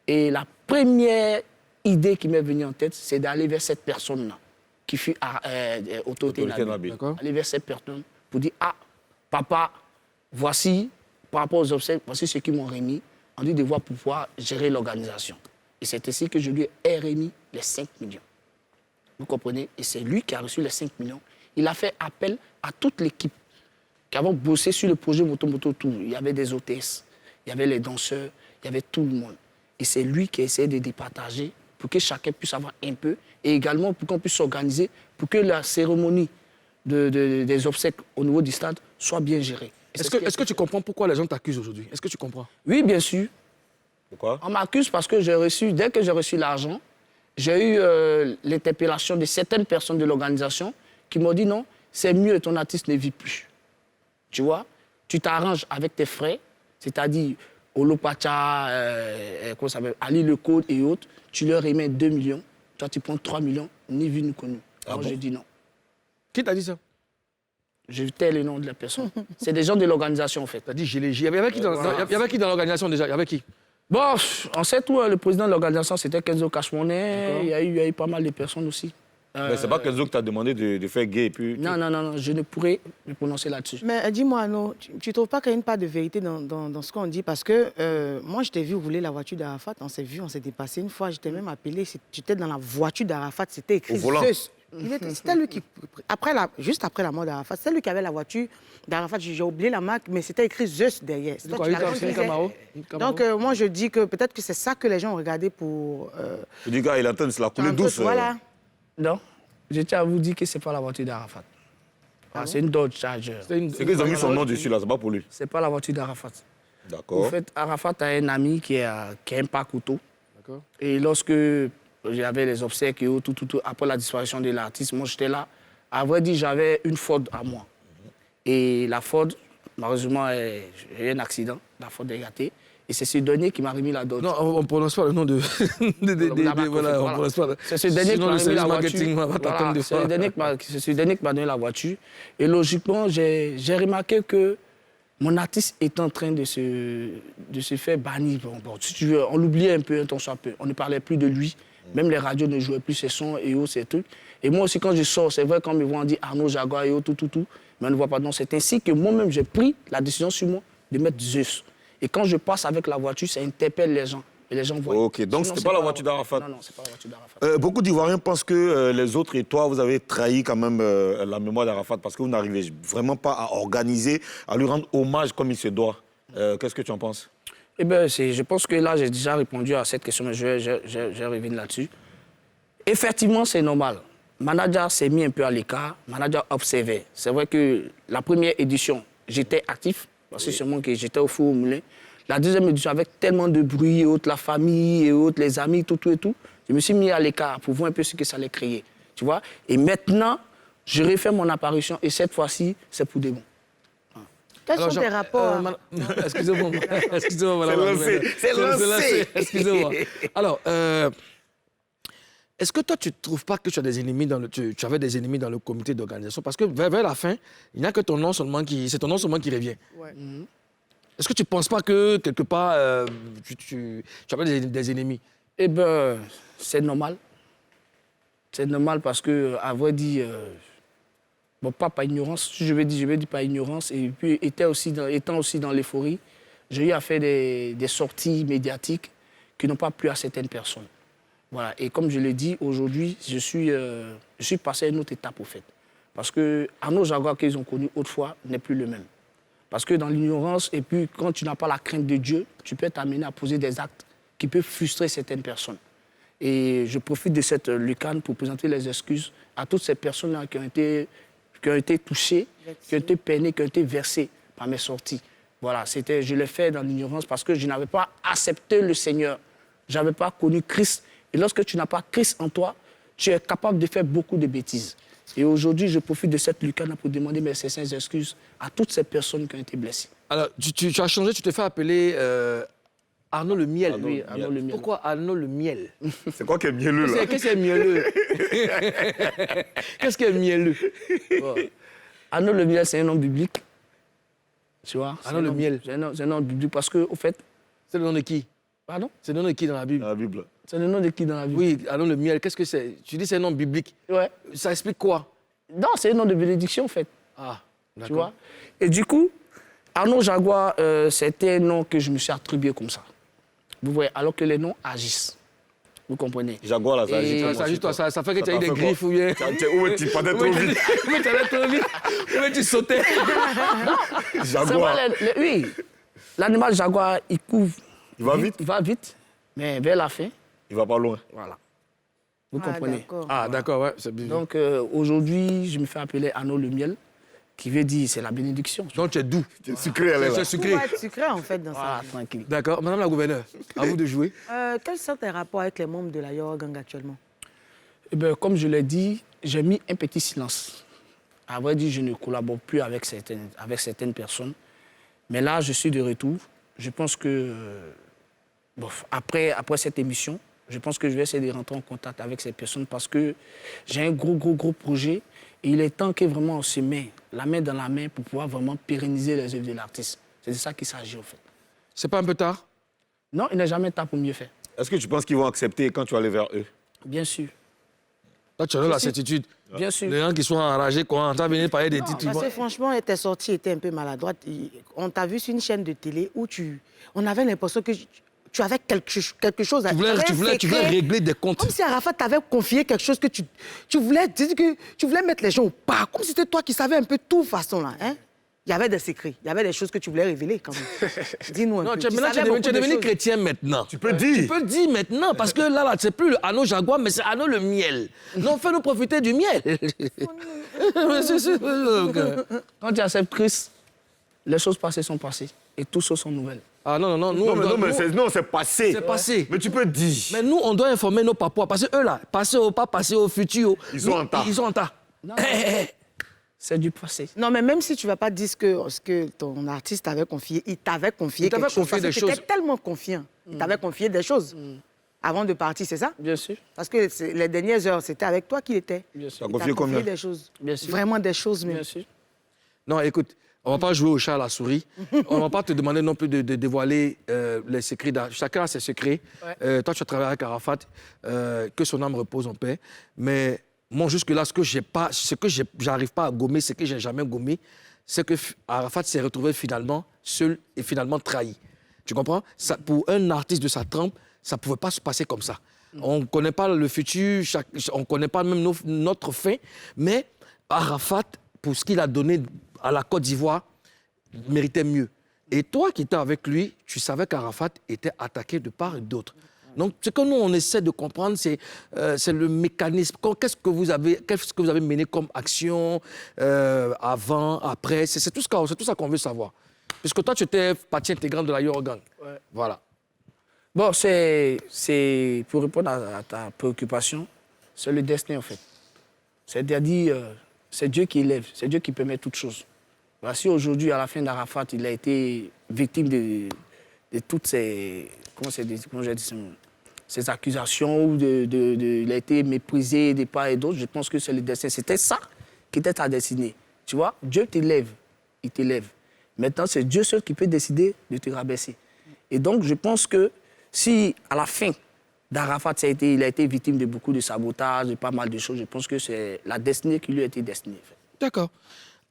Et la première idée qui m'est venue en tête, c'est d'aller vers cette personne-là, qui fut Autorité Nabil. Aller vers cette personne pour dire, ah, papa, voici, par rapport aux obsèques, voici ce qu'ils m'ont remis. On dit de voir pour pouvoir gérer l'organisation. Et c'est ainsi que je lui ai remis les 5 millions. Vous comprenez? Et c'est lui qui a reçu les 5 millions. Il a fait appel à toute l'équipe qui avait bossé sur le projet Moto Moto Tour. Il y avait des hôtesses, il y avait les danseurs, il y avait tout le monde. Et c'est lui qui a essayé de départager pour que chacun puisse avoir un peu et également pour qu'on puisse s'organiser pour que la cérémonie des obsèques au niveau du stade soit bien gérée. Est-ce que tu comprends pourquoi les gens t'accusent aujourd'hui? Est-ce que tu comprends? Oui, bien sûr. Pourquoi? On m'accuse parce que dès que j'ai reçu l'argent, j'ai eu l'interpellation de certaines personnes de l'organisation qui m'ont dit non, c'est mieux, ton artiste ne vit plus. Tu vois, tu t'arranges avec tes frais, c'est-à-dire Olopacha, Ali Le Code et autres, tu leur remets 2 millions, toi tu prends 3 millions, ni vu ni connu. Alors j'ai dit non. Qui t'a dit ça? Je tais le nom de la personne. C'est des gens de l'organisation, en fait. T'as dit il y avait qui dans l'organisation déjà? Il y avait qui? Bon, on sait tout, le président de l'organisation, c'était Kenzo Cashmonet. Il y a eu pas mal de personnes aussi. Mais c'est pas Kenzo qui t'a demandé de faire gay et puis... Non, je ne pourrais me prononcer là-dessus. Mais dis-moi, non, tu ne trouves pas qu'il y a une part de vérité dans ce qu'on dit? Parce que moi, je t'ai vu rouler la voiture d'Arafat, on s'est vu, on s'est dépassé. Une fois, je t'ai même appelé, tu étais dans la voiture d'Arafat, c'était écrit Zeus. C'était lui qui, juste après la mort d'Arafat, c'est lui qui avait la voiture d'Arafat. J'ai oublié la marque, mais c'était écrit Zeus derrière. C'est quoi, une Camaro? Donc, moi, je dis que peut-être que c'est ça que les gens ont regardé pour... Tu dis, gars, il attend, c'est la coulée douce. Voilà. Non, je tiens à vous dire que ce n'est pas la voiture d'Arafat. C'est une Dodge Charger. C'est qu'ils ont mis son nom dessus, là, c'est pas pour lui. Ce n'est pas la voiture d'Arafat. D'accord. En fait, Arafat a un ami qui a un pack auto. D'accord. Et lorsque j'avais les obsèques et tout, après la disparition de l'artiste, moi j'étais là. À vrai dire, j'avais une Ford à moi. Et la Ford, malheureusement, j'ai eu un accident. La Ford est gâtée. Et c'est ce dernier qui m'a remis la Dodge. Non, on ne prononce pas le nom de... voilà, on prononce pas. C'est ce dernier qui m'a remis la voiture. C'est ce dernier qui m'a donné la voiture. Et logiquement, j'ai remarqué que mon artiste est en train de se faire bannir. Bon, si tu veux, on l'oubliait un peu, un temps soit peu. On ne parlait plus de lui. Même les radios ne jouaient plus ses sons et autres, ces trucs. Et moi aussi, quand je sors, c'est vrai, quand me voient, on dit Arnaud Jaguar et autres, tout. Mais on ne voit pas. Donc, c'est ainsi que moi-même, j'ai pris la décision sur moi de mettre Zeus. Et quand je passe avec la voiture, ça interpelle les gens. Et les gens voient. Ok, donc ce n'est pas la voiture d'Arafat. Non, c'est pas la voiture d'Arafat. Beaucoup d'Ivoiriens pensent que les autres et toi, vous avez trahi quand même la mémoire d'Arafat parce que vous n'arrivez vraiment pas à organiser, à lui rendre hommage comme il se doit. Qu'est-ce que tu en penses? Eh bien, je pense que là, j'ai déjà répondu à cette question, mais je vais revenir là-dessus. Effectivement, c'est normal. Manager s'est mis un peu à l'écart, Manager observait. C'est vrai que la première édition, j'étais actif, parce que seulement que j'étais au four au moulin. La deuxième édition, avec tellement de bruit et autres, la famille et autres, les amis, tout, je me suis mis à l'écart pour voir un peu ce que ça allait créer. Tu vois? Et maintenant, je refais mon apparition et cette fois-ci, c'est pour de bon. Quels sont tes rapports? Excusez-moi. C'est lancé. Excusez-moi. Alors, est-ce que toi, tu ne trouves pas que tu as des ennemis tu avais des ennemis dans le comité d'organisation? Parce que vers la fin, il n'y a que ton nom seulement c'est ton nom seulement qui revient. Ouais. Est-ce que tu ne penses pas que, quelque part, tu avais des ennemis? Eh bien, c'est normal. C'est normal parce que, à vrai dire, bon, pas par ignorance, si je vais dire par ignorance, et puis étant aussi dans l'euphorie, j'ai eu à faire des sorties médiatiques qui n'ont pas plu à certaines personnes. Voilà. Et comme je l'ai dit, aujourd'hui, je suis passé à une autre étape, au fait. Parce que Arnaud Jaguar qu'ils ont connu autrefois n'est plus le même. Parce que dans l'ignorance, et puis quand tu n'as pas la crainte de Dieu, tu peux t'amener à poser des actes qui peuvent frustrer certaines personnes. Et je profite de cette lucane pour présenter les excuses à toutes ces personnes-là qui ont été touchées, qui ont été peinées, qui ont été versées par mes sorties. Voilà, je l'ai fait dans l'ignorance parce que je n'avais pas accepté le Seigneur. Je n'avais pas connu Christ. Et lorsque tu n'as pas Christ en toi, tu es capable de faire beaucoup de bêtises. Et aujourd'hui, je profite de cette lucane pour demander mes sincères excuses à toutes ces personnes qui ont été blessées. Alors, tu as changé, tu t'es fait appeler Arnaud le Miel. Oui, Arnaud le Miel. Pourquoi Arnaud le Miel? C'est quoi qui est mielleux, là? Qu'est-ce qui est mielleux? Qu'est-ce qui est mielleux? Bon. Arnaud le Miel, c'est un nom biblique. Tu vois? Arnaud le Miel. C'est un nom biblique parce que, au fait... C'est le nom de qui? Pardon? C'est le nom de qui dans la Bible? Dans la Bible. C'est le nom de qui dans la Bible? Oui, Arnaud le Miel, qu'est-ce que c'est? Tu dis c'est un nom biblique. Ouais. Ça explique quoi? Non, c'est un nom de bénédiction, en fait. Ah, d'accord. Tu vois? Et du coup, Arnaud Jaguar, c'était un nom que je me suis attribué comme ça. Vous voyez, alors que les noms agissent. Vous comprenez? Jaguar, là, ça agit. Et- Ça, juste toi, ça fait que tu as eu t'a des fait griffes quoi? ou bien... Ouais, tu partais trop vite. Oui, tu allais trop vite. Oui, tu sautais. C'est Jaguar. vrai, oui. L'animal jaguar, il couvre. Il va vite, Il va vite, mais vers la fin, il va pas loin. voilà. Vous comprenez? D'accord. Ah, d'accord, ouais, c'est bien. Donc aujourd'hui, je me fais appeler Arnaud le Miel, qui veut dire c'est la bénédiction. Donc, tu es doux. C'est sucré, elle est là. C'est Tout sucré. va être sucré, en fait, dans ça. Voilà, tranquille. D'accord. Madame la gouverneure, à vous de jouer. Quels sont tes rapports avec les membres de la Yoruba Gang actuellement? Eh bien, comme je l'ai dit, j'ai mis un petit silence. À vrai dire, je ne collabore plus avec certaines personnes. Mais là, je suis de retour. Je pense que, après cette émission, je pense que je vais essayer de rentrer en contact avec ces personnes parce que j'ai un gros projet. Et il est temps que vraiment on se met la main dans la main pour pouvoir vraiment pérenniser les œuvres de l'artiste. C'est de ça qu'il s'agit, en fait. C'est pas un peu tard? Non, il n'est jamais tard pour mieux faire. Est-ce que tu penses qu'ils vont accepter quand tu vas aller vers eux? Bien sûr. Là, tu as la certitude. Bien sûr. Les gens qui sont enragés, quand on t'a venu parler des titres, ils Parce vont... que franchement, tes sorties étaient un peu maladroites. On t'a vu sur une chaîne de télé où on avait l'impression que tu avais quelque chose à dire. Tu voulais régler des comptes. Comme si Arafat t'avait confié quelque chose que tu voulais dire, que tu voulais mettre les gens au pas. Comme si c'était toi qui savais un peu tout façon là. Hein? Il y avait des secrets, il y avait des choses que tu voulais révéler quand même. Dis-nous un Non, peu. tu es savais beaucoup de devenu choses. chrétien maintenant. Tu peux dire. Tu peux dire maintenant, parce que là, c'est plus le Arnaud Jaguar, mais c'est Arnaud le Miel. Non, fais-nous profiter du miel. Quand tu acceptes Christ, les choses passées sont passées et toutes choses sont nouvelles. Ah non, nous, Non, on mais, doit- non, mais nous- c'est passé. c'est passé. Mais tu peux dire. Mais nous, on doit informer nos papois, parce que eux là, passer au pas, passer au futur. Ils sont en tas. Ils sont en tas. C'est du passé. Non, mais même si tu ne vas pas dire ce que ton artiste t'avait confié, il t'avait confié Il t'avait quelque chose. confié Parce des que tu choses. étais tellement confiant. Il t'avait confié des choses avant de partir, c'est ça? Bien sûr. Parce que les dernières heures, c'était avec toi qu'il était. Bien sûr. T'as Il confié t'a combien? des choses. Bien sûr. Vraiment des choses même. Bien sûr. Non, écoute, on ne va pas jouer au chat à la souris. On ne va pas te demander non plus de dévoiler les secrets. Chacun a ses secrets. Ouais. Toi, tu as travaillé avec Arafat, que son âme repose en paix. Mais moi, jusque-là, ce que j'arrive pas à gommer, ce que j'ai jamais gommé, c'est que Arafat s'est retrouvé finalement seul et finalement trahi. Tu comprends? Ça, pour un artiste de sa trempe, ça ne pouvait pas se passer comme ça. On ne connaît pas le futur, on ne connaît pas même notre fin, mais Arafat, pour ce qu'il a donné à la Côte d'Ivoire, méritait mieux. Et toi qui étais avec lui, tu savais qu'Arafat était attaqué de part et d'autre. Donc, ce que nous, on essaie de comprendre, c'est le mécanisme. Qu'est-ce que vous avez mené comme action avant, après? C'est tout ça qu'on veut savoir. Puisque toi, tu étais partie intégrante de la Yoruba Gang. Ouais. Voilà. Bon, c'est pour répondre à ta préoccupation, c'est le destin, en fait. C'est-à-dire, c'est Dieu qui élève, c'est Dieu qui permet toutes choses. Voilà, si aujourd'hui, à la fin d'Arafat, il a été victime de toutes ces... Comment j'ai dit ça, ces accusations, ou il a été méprisé de part et d'autre, je pense que c'est le destin. C'était ça qui était ta destinée. Tu vois, Dieu t'élève, il t'élève. Maintenant, c'est Dieu seul qui peut décider de te rabaisser. Et donc, je pense que si, à la fin, d'Arafat, il a été victime de beaucoup de sabotage, de pas mal de choses. Je pense que c'est la destinée qui lui a été destinée. En fait. D'accord.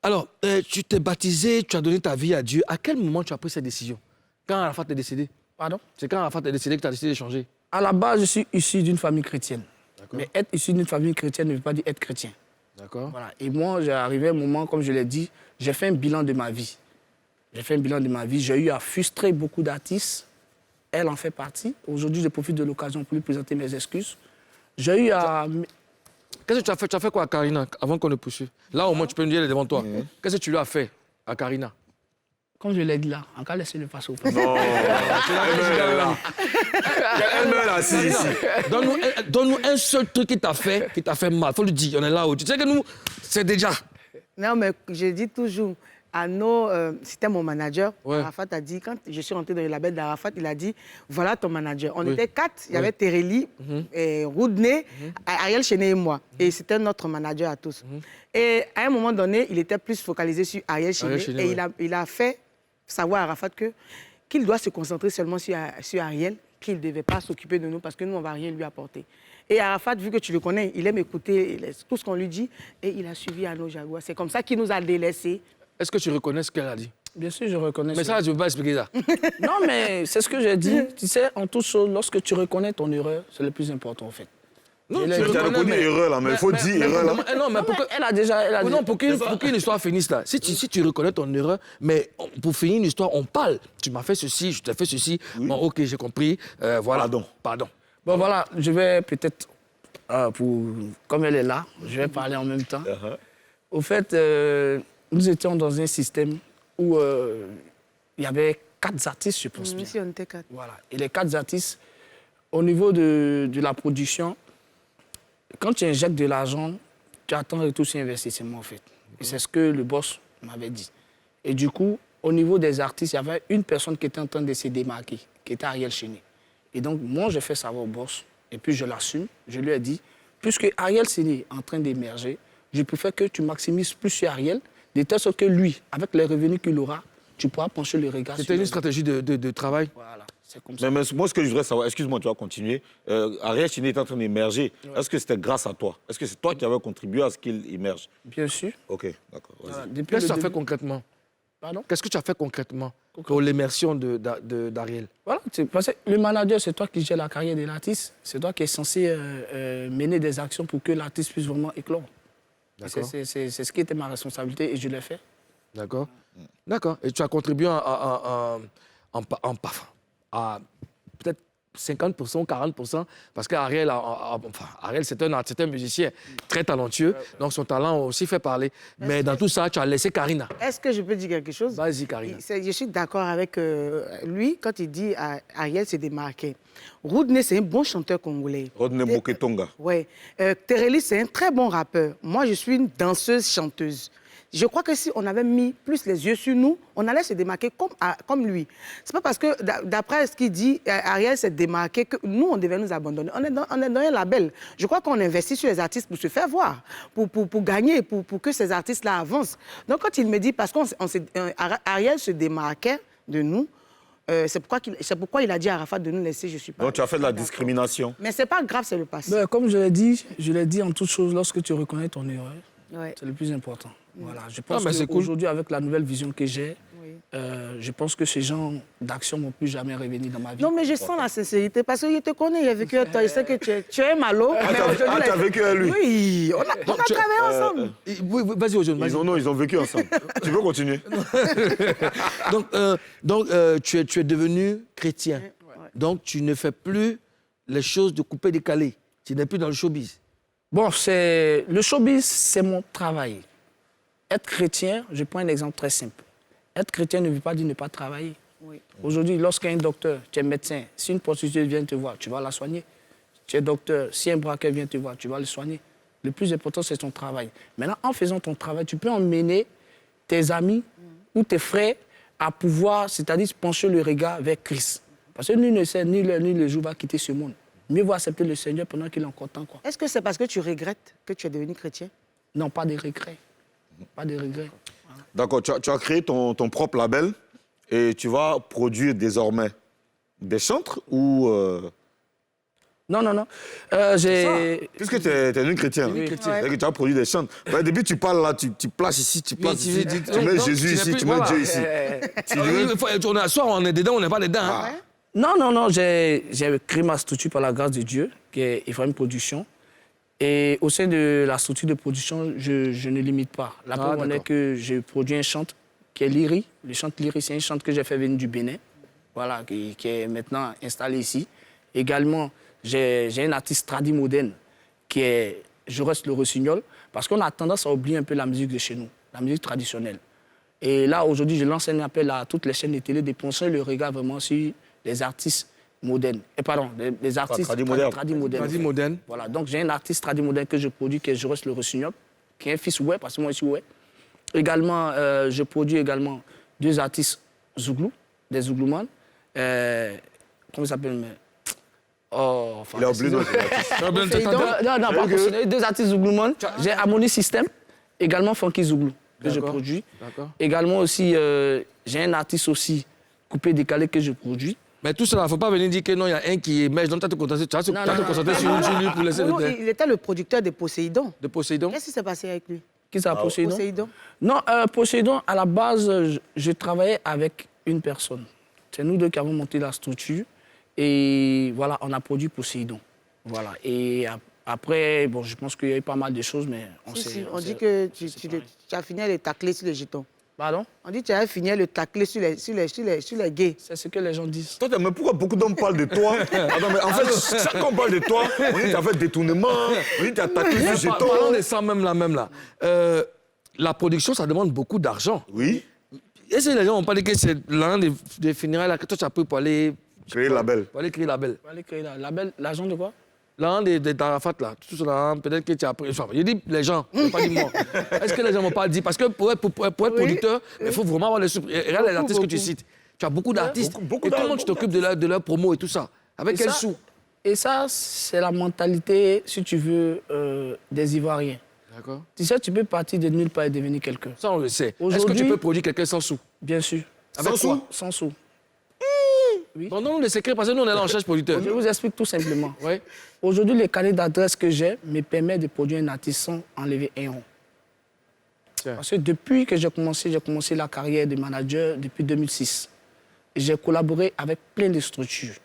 Alors, tu t'es baptisé, tu as donné ta vie à Dieu. À quel moment tu as pris cette décision? Quand Arafat est décédé? Pardon? C'est quand Arafat est décédé que tu as décidé de changer? À la base, je suis issu d'une famille chrétienne. Mais être issu d'une famille chrétienne ne veut pas dire être chrétien. D'accord. Voilà. Et moi, j'ai arrivé à un moment, comme je l'ai dit, j'ai fait un bilan de ma vie. J'ai eu à frustrer beaucoup d'artistes. Elle en fait partie. Aujourd'hui, je profite de l'occasion pour lui présenter mes excuses. J'ai eu à... Qu'est-ce que tu as fait? Tu as fait quoi à Karina avant qu'on ne poursuive? Là, au moins, tu peux me dire devant toi. Qu'est-ce que tu lui as fait à Karina? Comme je l'ai dit là, encore laissez-le passer au passé. Non, elle meurt là, si. Donne-nous un seul truc qui t'a fait mal. Faut le dire, on est là où tu sais que nous, c'est déjà. Non, mais je dis toujours, c'était mon manager. Ouais. Arafat a dit, quand je suis rentrée dans le label d'Arafat, il a dit, voilà ton manager. On était 4, il y avait Tereli, Roudney, Ariel Chenet et moi. Et c'était notre manager à tous. Et à un moment donné, il était plus focalisé sur Ariel Chenet. Et il a fait savoir à Arafat qu'il doit se concentrer seulement sur Ariel, qu'il ne devait pas s'occuper de nous parce que nous, on ne va rien lui apporter. Et Arafat, vu que tu le connais, il aime écouter tout ce qu'on lui dit et il a suivi Arnaud Jaguar. C'est comme ça qu'il nous a délaissés. Est-ce que tu reconnais ce qu'elle a dit? Bien sûr, je reconnais. Mais ça, tu ne peux pas expliquer ça. Non, mais c'est ce que j'ai dit. Tu sais, en toute chose, lorsque tu reconnais ton erreur, c'est le plus important, en fait. Non, Tu as reconnu erreur là, mais il faut dire erreur là. Non, mais pourquoi... Elle a déjà... Non, pour qu'une histoire finisse là, si tu reconnais ton erreur, mais pour finir une histoire, on parle. Tu m'as fait ceci, je t'ai fait ceci. Oui. Bon, ok, j'ai compris. Voilà. Pardon. Bon, voilà, je vais peut-être, comme elle est là, je vais parler en même temps. Au fait, nous étions dans un système où il y avait 4 artistes, je pense bien. Si, on était 4. Voilà. Et les 4 artistes, au niveau de la production, quand tu injectes de l'argent, tu attends retour sur investissement, en fait. Et c'est ce que le boss m'avait dit. Et du coup, au niveau des artistes, il y avait une personne qui était en train de se démarquer, qui était Ariel Chenet. Et donc, moi, j'ai fait savoir au boss, et puis je l'assume. Je lui ai dit, puisque Ariel Chenet est en train d'émerger, je préfère que tu maximises plus sur Ariel, de telle sorte que lui, avec les revenus qu'il aura, tu pourras pencher le regard sur... C'était une stratégie de travail. Voilà. Comme ça. Mais moi, ce que je voudrais savoir, excuse-moi, tu vas continuer. Ariel Chenet est en train d'émerger. Ouais. Est-ce que c'était grâce à toi? Est-ce que c'est toi qui avais contribué à ce qu'il émerge? Bien sûr. Ok, d'accord. Voilà. Qu'est-ce que tu as fait concrètement? Pardon? Qu'est-ce que tu as fait concrètement pour l'immersion d'Ariel? Voilà, parce que le manager, c'est toi qui gère la carrière de l'artiste. C'est toi qui es censé mener des actions pour que l'artiste puisse vraiment éclore. C'est ce qui était ma responsabilité et je l'ai fait. D'accord. D'accord. Et tu as contribué à peut-être 50%, 40%, parce qu'Ariel, Ariel c'est un musicien très talentueux, donc son talent a aussi fait parler. Mais dans tout ça, tu as laissé Karina. Est-ce que je peux dire quelque chose? Vas-y, Karina. Je suis d'accord avec lui quand il dit Ariel s'est démarqué. Roudney, c'est un bon chanteur congolais. Roudney Moketonga. Oui. Tereli, c'est un très bon rappeur. Moi, je suis une danseuse-chanteuse. Je crois que si on avait mis plus les yeux sur nous, on allait se démarquer comme lui. C'est pas parce que, d'après ce qu'il dit, Ariel s'est démarqué que nous, on devait nous abandonner. On est dans un label. Je crois qu'on investit sur les artistes pour se faire voir, pour gagner, pour que ces artistes-là avancent. Donc, quand il me dit, parce qu'Ariel se démarquait de nous, c'est pourquoi il a dit à Arafat de nous laisser, je suis pas... Donc, tu as fait de la discrimination. Mais c'est pas grave, c'est le passé. Ben, comme je l'ai dit en toute chose, lorsque tu reconnais ton erreur, c'est le plus important. Voilà. Je pense qu'aujourd'hui, avec la nouvelle vision que j'ai, je pense que ces gens d'action ne vont plus jamais revenir dans ma vie. Non, mais je sens la sincérité, parce qu'il te connaît, il a vécu avec toi, il sait que tu es malo. Tu as vécu avec lui? Oui, on a travaillé ensemble. Vas-y, Ozone. Ils ont vécu ensemble. Tu veux continuer? Donc tu es devenu chrétien. Donc, tu ne fais plus les choses de couper décalé. Tu n'es plus dans le showbiz. Bon, le showbiz, c'est mon travail. Être chrétien, je prends un exemple très simple. Être chrétien ne veut pas dire ne pas travailler. Oui. Aujourd'hui, lorsqu'un docteur, tu es médecin, si une prostituée vient te voir, tu vas la soigner. Tu es docteur, si un braqueur vient te voir, tu vas le soigner. Le plus important, c'est ton travail. Maintenant, en faisant ton travail, tu peux emmener tes amis ou tes frères à pouvoir, c'est-à-dire pencher le regard vers Christ. Parce que nul ne sait ni l'heure ni le jour va quitter ce monde. Mieux vaut accepter le Seigneur pendant qu'il est encore temps. Est-ce que c'est parce que tu regrettes que tu es devenu chrétien? Non, pas de regrets. Pas de regrets. Voilà. D'accord, tu as créé ton propre label et tu vas produire désormais des chantres ou... Non. Puisque tu es un chrétien, Oui. c'est-à-dire que tu as produit des chants. Au début, tu parles là, tu places ici, tu places ici, tu mets Jésus ici, tu mets Dieu ici. Soit on est dedans, on n'est pas dedans. Hein. Non, j'ai créé ma structure par la grâce de Dieu, qui est Ephraim Production. Et au sein de la structure de production, je ne limite pas. La preuve en est que j'ai produit un chant qui est Lyri. Le chant Lyri, c'est un chant que j'ai fait venir du Bénin, voilà, qui est maintenant installé ici. Également, j'ai un artiste tradi moderne qui est Jaurès le Rossignol, parce qu'on a tendance à oublier un peu la musique de chez nous, la musique traditionnelle. Et là, aujourd'hui, je lance un appel à toutes les chaînes de télé de pencher le regard vraiment sur les artistes modernes. Les artistes tradi modernes. Voilà, donc j'ai un artiste tradi moderne que je produis, qui est Jaurès le Rossignol, qui est un fils ouais, parce que moi, je suis ouais. Également, je produis également 2 artistes Zouglou, des Zouglouman. Comment ça s'appelle? Il a oublié notre artiste. Non, pas pour 2 artistes Zouglouman. J'ai Harmonie System, également Funky Zouglou, que je produis. Également aussi, j'ai un artiste aussi, Coupé Décalé, que je produis. Mais tout cela, il ne faut pas venir dire que non, il y a un qui émerge, donc tu vas te concentrer sur lui pour laisser le temps. Il était le producteur de Poséidon. De Poséidon? Qu'est-ce qui s'est passé avec lui? Qui ça, Poséidon? Poséidon. Non, Poséidon, à la base, je travaillais avec une personne. C'est nous 2 qui avons monté la structure. Et voilà, on a produit Poséidon. Voilà. Et après, bon, je pense qu'il y a eu pas mal de choses, mais on s'est... On dit que tu as fini à le tacler sur les jetons. Pardon? On dit que tu as fini à le tacler sur les gays. C'est ce que les gens disent. Toi, mais pourquoi beaucoup d'hommes parlent de toi? Attends, mais en fait, chaque fois qu'on parle de toi, on dit que tu as fait détournement, on dit que tu as attaqué le jeton. Parlons de ça même là. La production, ça demande beaucoup d'argent. Oui. Et si les gens ont pas dit que c'est l'un des funérailles là, que toi, tu as pris pour aller... Créer label. Pour aller créer label. Pour aller créer label, l'argent de quoi? L'un des Arafat là, tout cela, peut-être que tu as pris... Je dis les gens, pas dit moi. Est-ce que les gens m'ont pas dit? Parce que pour être producteur, il faut vraiment avoir les... Regarde les artistes que tu cites. Tu as beaucoup d'artistes. Et tout le monde, tu t'occupes de leur promo et tout ça. Avec quel sou? Et ça, c'est la mentalité, si tu veux, des Ivoiriens. D'accord. Tu sais, tu peux partir de nulle part et devenir quelqu'un. Ça, on le sait. Est-ce que tu peux produire quelqu'un sans sou? Bien sûr. Avec quoi? Sans sou. Oui. Bon, non, le secret, parce que nous, on est là en cherche producteur. Je vous explique tout simplement. Oui. Aujourd'hui, les carnets d'adresse que j'ai me permettent de produire un artiste sans enlever un rond. Parce que depuis que j'ai commencé la carrière de manager depuis 2006. J'ai collaboré avec plein de structures.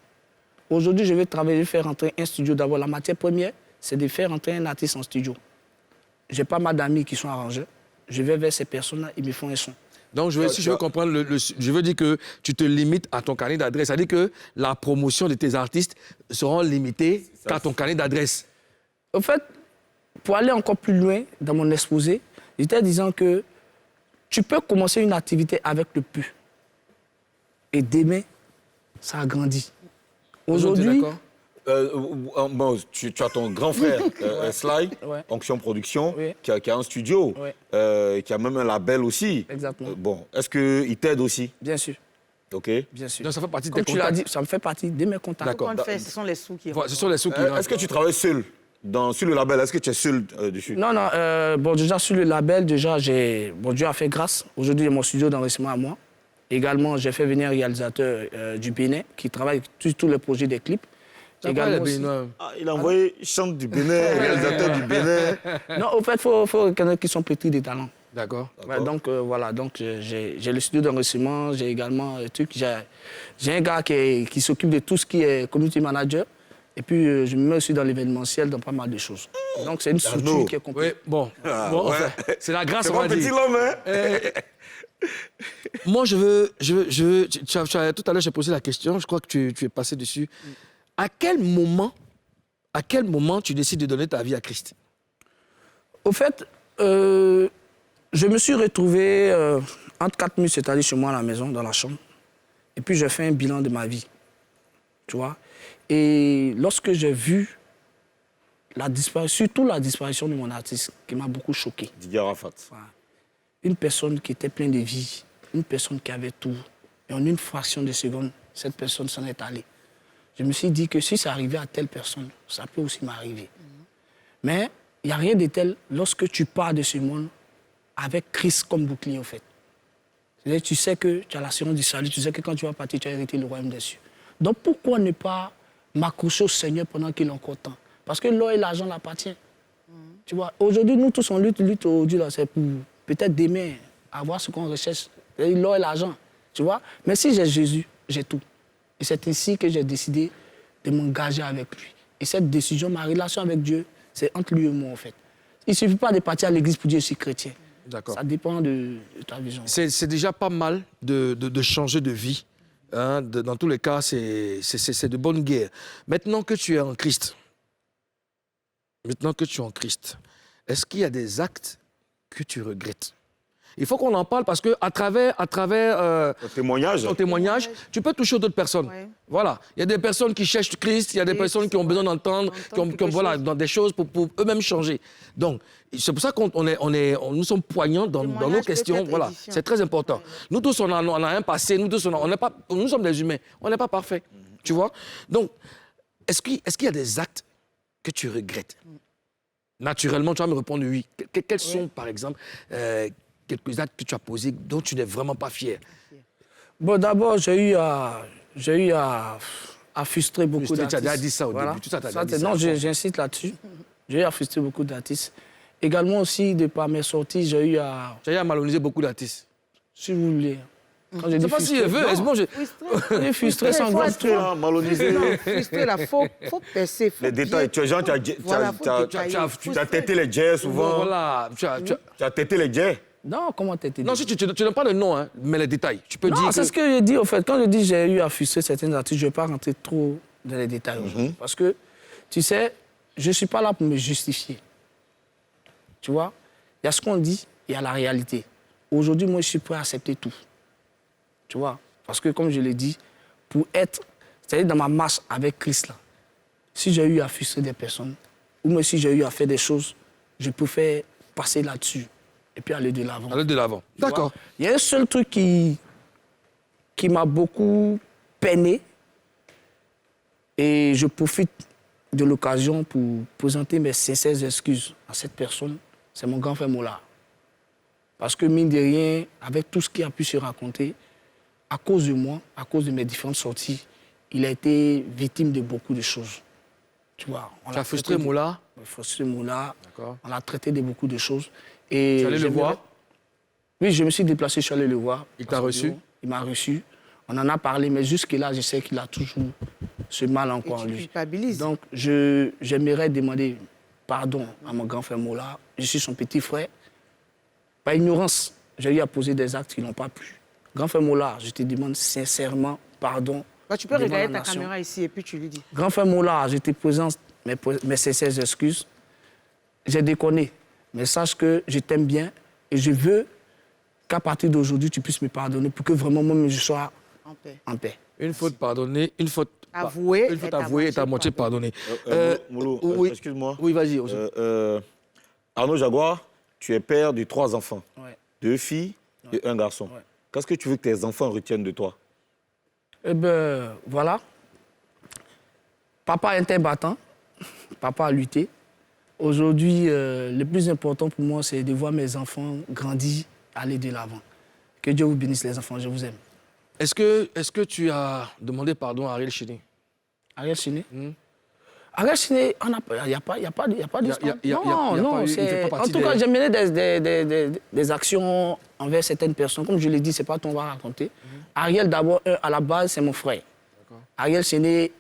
Aujourd'hui, je vais travailler, faire rentrer un studio. D'abord, la matière première, c'est de faire rentrer un artiste en studio. J'ai pas mal d'amis qui sont arrangeurs. Je vais vers ces personnes-là, ils me font un son. Donc, si je veux comprendre, je veux dire que tu te limites à ton carnet d'adresse. C'est-à-dire que la promotion de tes artistes sera limitée qu'à ton carnet d'adresse. En fait, pour aller encore plus loin dans mon exposé, j'étais disant que tu peux commencer une activité avec le peu. Et demain, ça agrandit. Aujourd'hui... Bon, tu as ton grand frère, Sly, Onction Production, qui a un studio, qui a même un label aussi. Exactement. Bon, est-ce qu'il t'aide aussi? Bien sûr. OK. Bien sûr. Donc, ça fait partie de Comme tes tu l'as contacts. dit, ça me fait partie de mes contacts. D'accord. Ce sont les sous qui rentrent. Ce sont les sous qui Est-ce que tu travailles seul sur le label? Est-ce que tu es seul dessus? Non, bon, déjà sur le label, Dieu a fait grâce. Aujourd'hui, j'ai mon studio d'enregistrement à moi. Également, j'ai fait venir un réalisateur du Bénin qui travaille sur tous les projets des clips. Il a envoyé chante du Bénin, réalisateur du Bénin. Non, au fait, il faut reconnaître qu'ils sont pétris de talent. D'accord. Ouais, donc, voilà, j'ai le studio d'enregistrement, j'ai également j'ai un gars qui s'occupe de tout ce qui est community manager. Et puis, je me mets aussi dans l'événementiel, dans pas mal de choses. Donc, c'est une structure qui est complète. Oui, bon. Enfin, c'est la grâce, on va dire. C'est pas petit l'homme, hein? Moi, tout à l'heure, j'ai posé la question, je crois que tu es passé dessus. À quel moment tu décides de donner ta vie à Christ? Au fait, je me suis retrouvé entre 4 murs, c'est-à-dire chez moi à la maison, dans la chambre. Et puis, j'ai fait un bilan de ma vie. Tu vois? Et lorsque j'ai vu surtout la disparition de mon artiste, qui m'a beaucoup choqué. Didier Arafat. Voilà. Une personne qui était pleine de vie, une personne qui avait tout. Et en une fraction de seconde, cette personne s'en est allée. Je me suis dit que si ça arrivait à telle personne, ça peut aussi m'arriver. Mais il n'y a rien de tel lorsque tu pars de ce monde avec Christ comme bouclier, en fait. C'est-à-dire, tu sais que tu as l'assurance du salut, tu sais que quand tu vas partir, tu as hérité le royaume des cieux. Donc pourquoi ne pas m'accrocher au Seigneur pendant qu'il est encore temps. Parce que l'or et l'argent l'appartiennent. Tu vois, aujourd'hui, nous tous, on lutte aujourd'hui, là, c'est pour peut-être demain avoir ce qu'on recherche, l'or et l'argent. Tu vois, mais si j'ai Jésus, j'ai tout. Et c'est ainsi que j'ai décidé de m'engager avec lui. Et cette décision, ma relation avec Dieu, c'est entre lui et moi, en fait. Il ne suffit pas de partir à l'église pour dire je suis chrétien. D'accord. Ça dépend de ta vision. C'est déjà pas mal de changer de vie. Hein. Dans tous les cas, c'est de bonne guerre. Maintenant que tu es en Christ, est-ce qu'il y a des actes que tu regrettes? Il faut qu'on en parle parce qu'à travers ton témoignage, tu peux toucher d'autres personnes. Ouais. Voilà. Il y a des personnes qui cherchent Christ, il y a des personnes qui ont besoin d'entendre, voilà, dans des choses pour eux-mêmes changer. Donc, c'est pour ça nous sommes poignants dans nos questions. Voilà, c'est très important. Ouais. Nous tous, on a un passé, nous sommes des humains, on n'est pas parfaits. Tu vois? Donc, est-ce qu'il y a des actes que tu regrettes? Naturellement, tu vas me répondre oui. Quels sont, par exemple, quelques actes que tu as posés dont tu n'es vraiment pas fier? Bon, d'abord, j'ai eu à frustrer beaucoup d'artistes. Tu as déjà dit ça au début. Tout ça, tu as dit ça. Non, j'insiste là-dessus. J'ai eu à frustrer beaucoup d'artistes. Également aussi, de par mes sorties, j'ai eu à... Tu as eu à malhonnaiser beaucoup d'artistes. Si vous voulez. Quand je dis pas si je veux, j'ai frustré sans grande Frustré, malhonnêté. Frustré, là, faut percer. Les détails, tu as têté les jazz souvent. Voilà, tu as têté les jazz. Non, comment t'étais dit? Non, si tu donnes pas le nom, hein, mais les détails. Tu peux dire. Non, c'est ce que j'ai dit, au fait. Quand je dis j'ai eu à frustrer certains artistes, je ne vais pas rentrer trop dans les détails aujourd'hui. Parce que, tu sais, je ne suis pas là pour me justifier. Tu vois? Il y a ce qu'on dit, il y a la réalité. Aujourd'hui, moi, je suis prêt à accepter tout. Tu vois? Parce que, comme je l'ai dit, pour être, c'est-à-dire dans ma marche avec Christ, là, si j'ai eu à frustrer des personnes, ou même si j'ai eu à faire des choses, je préfère passer là-dessus et puis aller de l'avant. Aller de l'avant. D'accord. Il y a un seul truc qui m'a beaucoup peiné, et je profite de l'occasion pour présenter mes sincères excuses à cette personne, c'est mon grand frère Mola. Parce que, mine de rien, avec tout ce qui a pu se raconter, à cause de moi, à cause de mes différentes sorties, il a été victime de beaucoup de choses. Tu vois, tu as frustré Mola? Frustré Mola. D'accord. On l'a traité de beaucoup de choses. Et tu es allé le voir? Oui, je me suis déplacé, je suis allé le voir. Il t'a reçu? Il m'a reçu. On en a parlé, mais jusque-là, je sais qu'il a toujours ce mal encore en lui. Culpabilise. Donc, j'aimerais demander pardon à mon grand frère Mola. Je suis son petit frère. Par ignorance, j'ai eu à poser des actes qui n'ont pas plu. Grand frère Mola, je te demande sincèrement pardon. Bah, tu peux regarder ta caméra ici et puis tu lui dis. Grand frère Mola, je te présente mes sincères excuses. J'ai déconné, mais sache que je t'aime bien et je veux qu'à partir d'aujourd'hui, tu puisses me pardonner pour que vraiment moi-même je sois en paix. Une faute pardonnée, une faute avouée est à moitié pardonnée. Moulou, oui. Excuse-moi. Oui, vas-y. Arnaud Jaguar, tu es père de 3 enfants, Ouais. 2 filles et 1 garçon. Ouais. Qu'est-ce que tu veux que tes enfants retiennent de toi? Eh bien, voilà. Papa était battant, papa a lutté. Aujourd'hui, le plus important pour moi, c'est de voir mes enfants grandir, aller de l'avant. Que Dieu vous bénisse, les enfants, je vous aime. Est-ce que tu as demandé pardon à Ariel Chini? Ariel Chini? Ariel Chini, il n'y a pas d'histoire. Non, en tout cas, j'ai mené des actions envers certaines personnes. Comme je l'ai dit, ce n'est pas ton va raconter. Ariel, d'abord, à la base, c'est mon frère. Ariel Chini,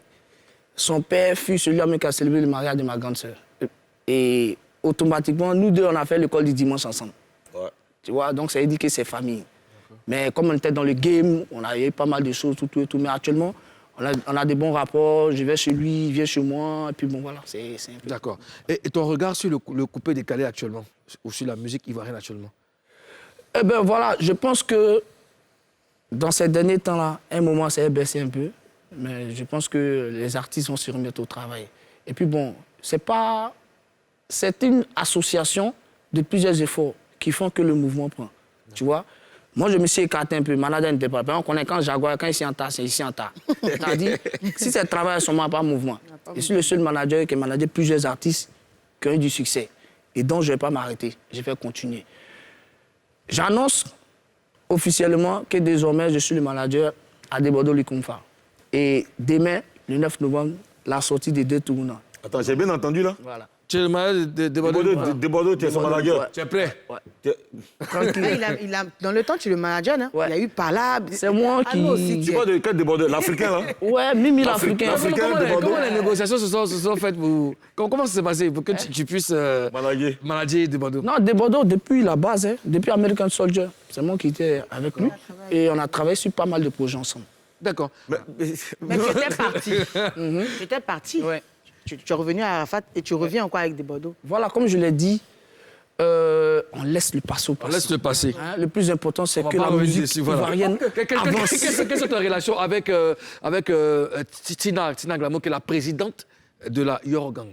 son père fut celui qui a célébré le mariage de ma grande sœur. Et automatiquement, nous deux, on a fait l'école du dimanche ensemble. Ouais. Tu vois, donc ça veut dire que c'est famille. Mais comme on était dans le game, on a eu pas mal de choses, tout. Mais actuellement, on a des bons rapports. Je vais chez lui, il vient chez moi. Et puis bon, voilà, c'est un peu... D'accord. Et ton regard sur le coupé décalé actuellement, ou sur la musique ivoirienne actuellement? Eh bien, voilà, je pense que dans ces derniers temps-là, un moment, ça a baissé un peu. Mais je pense que les artistes vont se remettre au travail. Et puis bon, c'est une association de plusieurs efforts qui font que le mouvement prend. Tu vois? Moi, je me suis écarté un peu. Manager n'était pas prêt. On connaît quand Jaguar, quand il est en tas, c'est ici en tas. C'est-à-dire, si c'est travail, seulement pas mouvement. Je suis le seul manager qui a managé plusieurs artistes qui ont eu du succès. Et donc, je ne vais pas m'arrêter. Je vais continuer. J'annonce officiellement que désormais, je suis le manager à Debodo Likumfa. Et demain, le 9 novembre, la sortie des deux tournants. Attends, j'ai bien entendu là. Voilà. Tu es le manager de Bordeaux. De Bordeaux, tu es son manager. Tu es prêt? Tranquille. Dans le temps, tu le manager, hein? Ouais. Il y a eu Palab. C'est moi qui... Tu parles de quel de Bordeaux? L'Africain là? Ouais, Mimi l'Africain. Comment les négociations se sont faites pour... Comment ça s'est passé pour que tu puisses manager de Bordeaux? Non, de Bordeaux, depuis la base, hein, depuis American Soldier. C'est moi qui étais avec lui. Et on a travaillé sur pas mal de projets ensemble. D'accord. Mais tu étais parti. Tu étais parti. Ouais. Tu es revenu à Arafat et tu reviens encore avec des Bordeaux. Voilà, comme je l'ai dit, on laisse le passé au passé. On laisse le passé. Hein, le plus important, c'est On va que pas la revenir musique dessus, voilà. ivoirienne avance. Quelle est ta relation avec Tina Glamour, qui est la présidente de la Yorgang?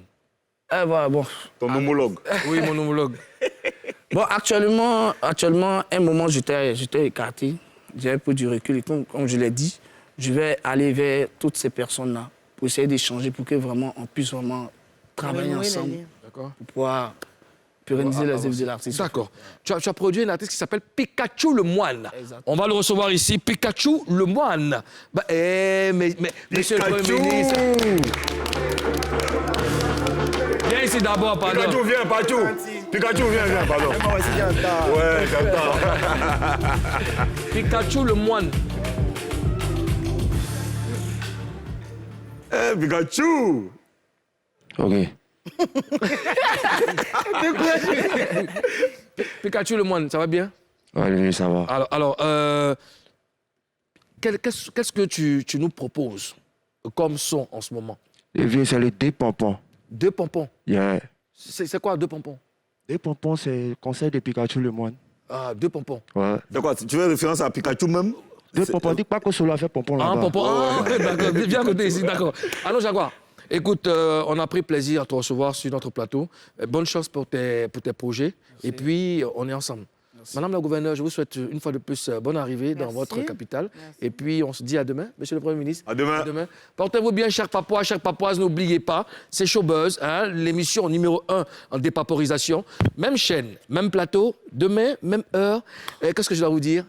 Voilà, bon. Ton homologue. Oui, mon homologue. Bon, actuellement, un moment, j'étais écarté. J'avais peu du recul. Et comme je l'ai dit, je vais aller vers toutes ces personnes-là pour essayer d'échanger, pour que vraiment on puisse vraiment travailler ensemble D'accord. pour pouvoir pérenniser les œuvres de l'artiste. D'accord. Tu as produit un artiste qui s'appelle Pikachu le Moine. Exact. On va le recevoir ici, Pikachu le Moine. Monsieur le Premier ministre. Viens ici d'abord, pardon. Pikachu, viens, Pikachu, viens, pardon. Ouais, j'entends. Pikachu le Moine. Eh, Pikachu! Ok. Pikachu le Moine, ça va bien? Oui, ça va. Alors qu'est-ce que tu nous proposes comme son en ce moment? Les vieux, c'est les deux pompons. Deux pompons. Yeah. C'est quoi deux pompons? Deux pompons, c'est le conseil de Pikachu le moine. Ah, deux pompons. Ouais. D'accord, tu fais référence à Pikachu même? Deux pompons, dis pas que cela fait pompon là-bas. Ah, pompon. Ah, d'accord, viens à côté ici, d'accord. Alors, Jaguar, écoute, on a pris plaisir à te recevoir sur notre plateau. Bonne chance pour tes projets. Merci. Et puis, on est ensemble. Merci. Madame la gouverneure, je vous souhaite une fois de plus bonne arrivée dans votre capitale. Merci. Et puis, on se dit à demain, Monsieur le Premier ministre. À demain. Portez-vous bien, chers Papois, chères Papouaises. N'oubliez pas, c'est Showbuzz, hein, l'émission numéro 1 en dépaporisation. Même chaîne, même plateau, demain, même heure. Qu'est-ce que je dois vous dire?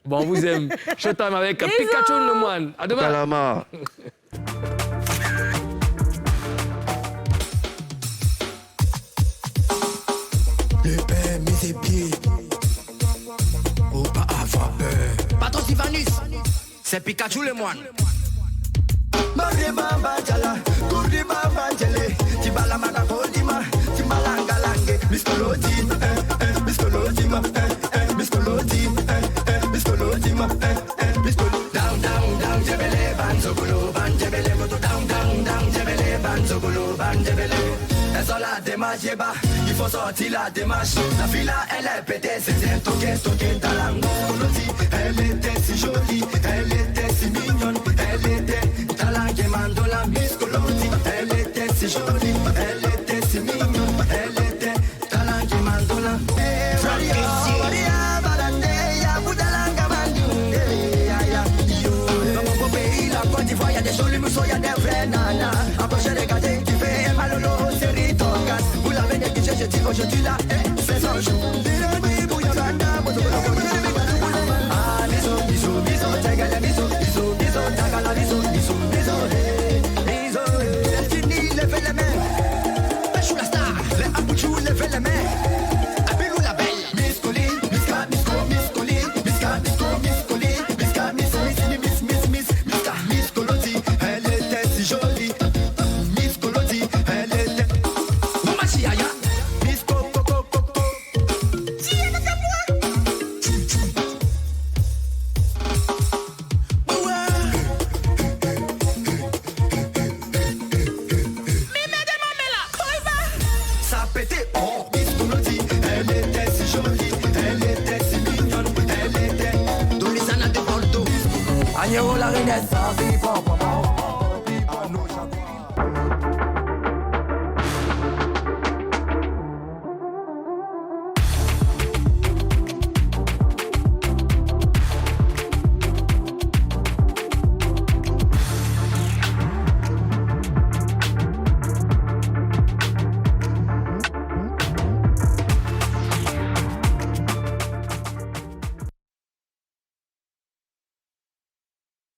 Bon, on vous aime. Showtime avec Pikachu le Moine. À demain. Kalama. Le père met ses pieds au pas avoir peur. Patron Sivanus, c'est Pikachu le Moine. Mariba Bajala, Kuriba Bajale, Tibala Mada Kodima, Timalanga Lange, Miskolodi, Miskolodi, Miskolodi, Miskolodi, down, down, down, Jebele, Banzogolo, Banjebele, Moto, down, down, down, Jebele, Banzogolo, Banjebele. Elle sort la démarche, il faut sortir la démarche. La fille elle est pétée, c'est un toqué dans la Miskolodi. Elle était si jolie, elle était si mignonne, elle était talent qui mando la Miskolodi. Elle était si jolie, elle était si mignonne, elle était talent qui mando la il y a des jolis mousseaux, il y a des vrais nanas. Approchez les gars, tu fais un malolo, c'est ritogas. Vous l'avez négligé, je dis aujourd'hui là, c'est son jour. Ah, bisous, bisous, bisous, tagala, bisous, bisous, bisous, tagala, bisous, bisous, bisous, bisous. Elle finit, levez les mains. Pêche la star, les abouchous, levez les mains. Appelez-nous la belle. Miscoli, misca, misco, miscoli, misca, misco, miscoli, misca, miss, misca, miscolodi. Elle était si jolie. Miscolodi, elle était. Maman Chiaya. Misco, coco, coco. Chiaya, c'est moi. Ça pétait, oh, Miscolodi. Elle était si jolie. Elle était si mignonne. Elle était. Dolisana de Bordeaux. Agneau la renaissance,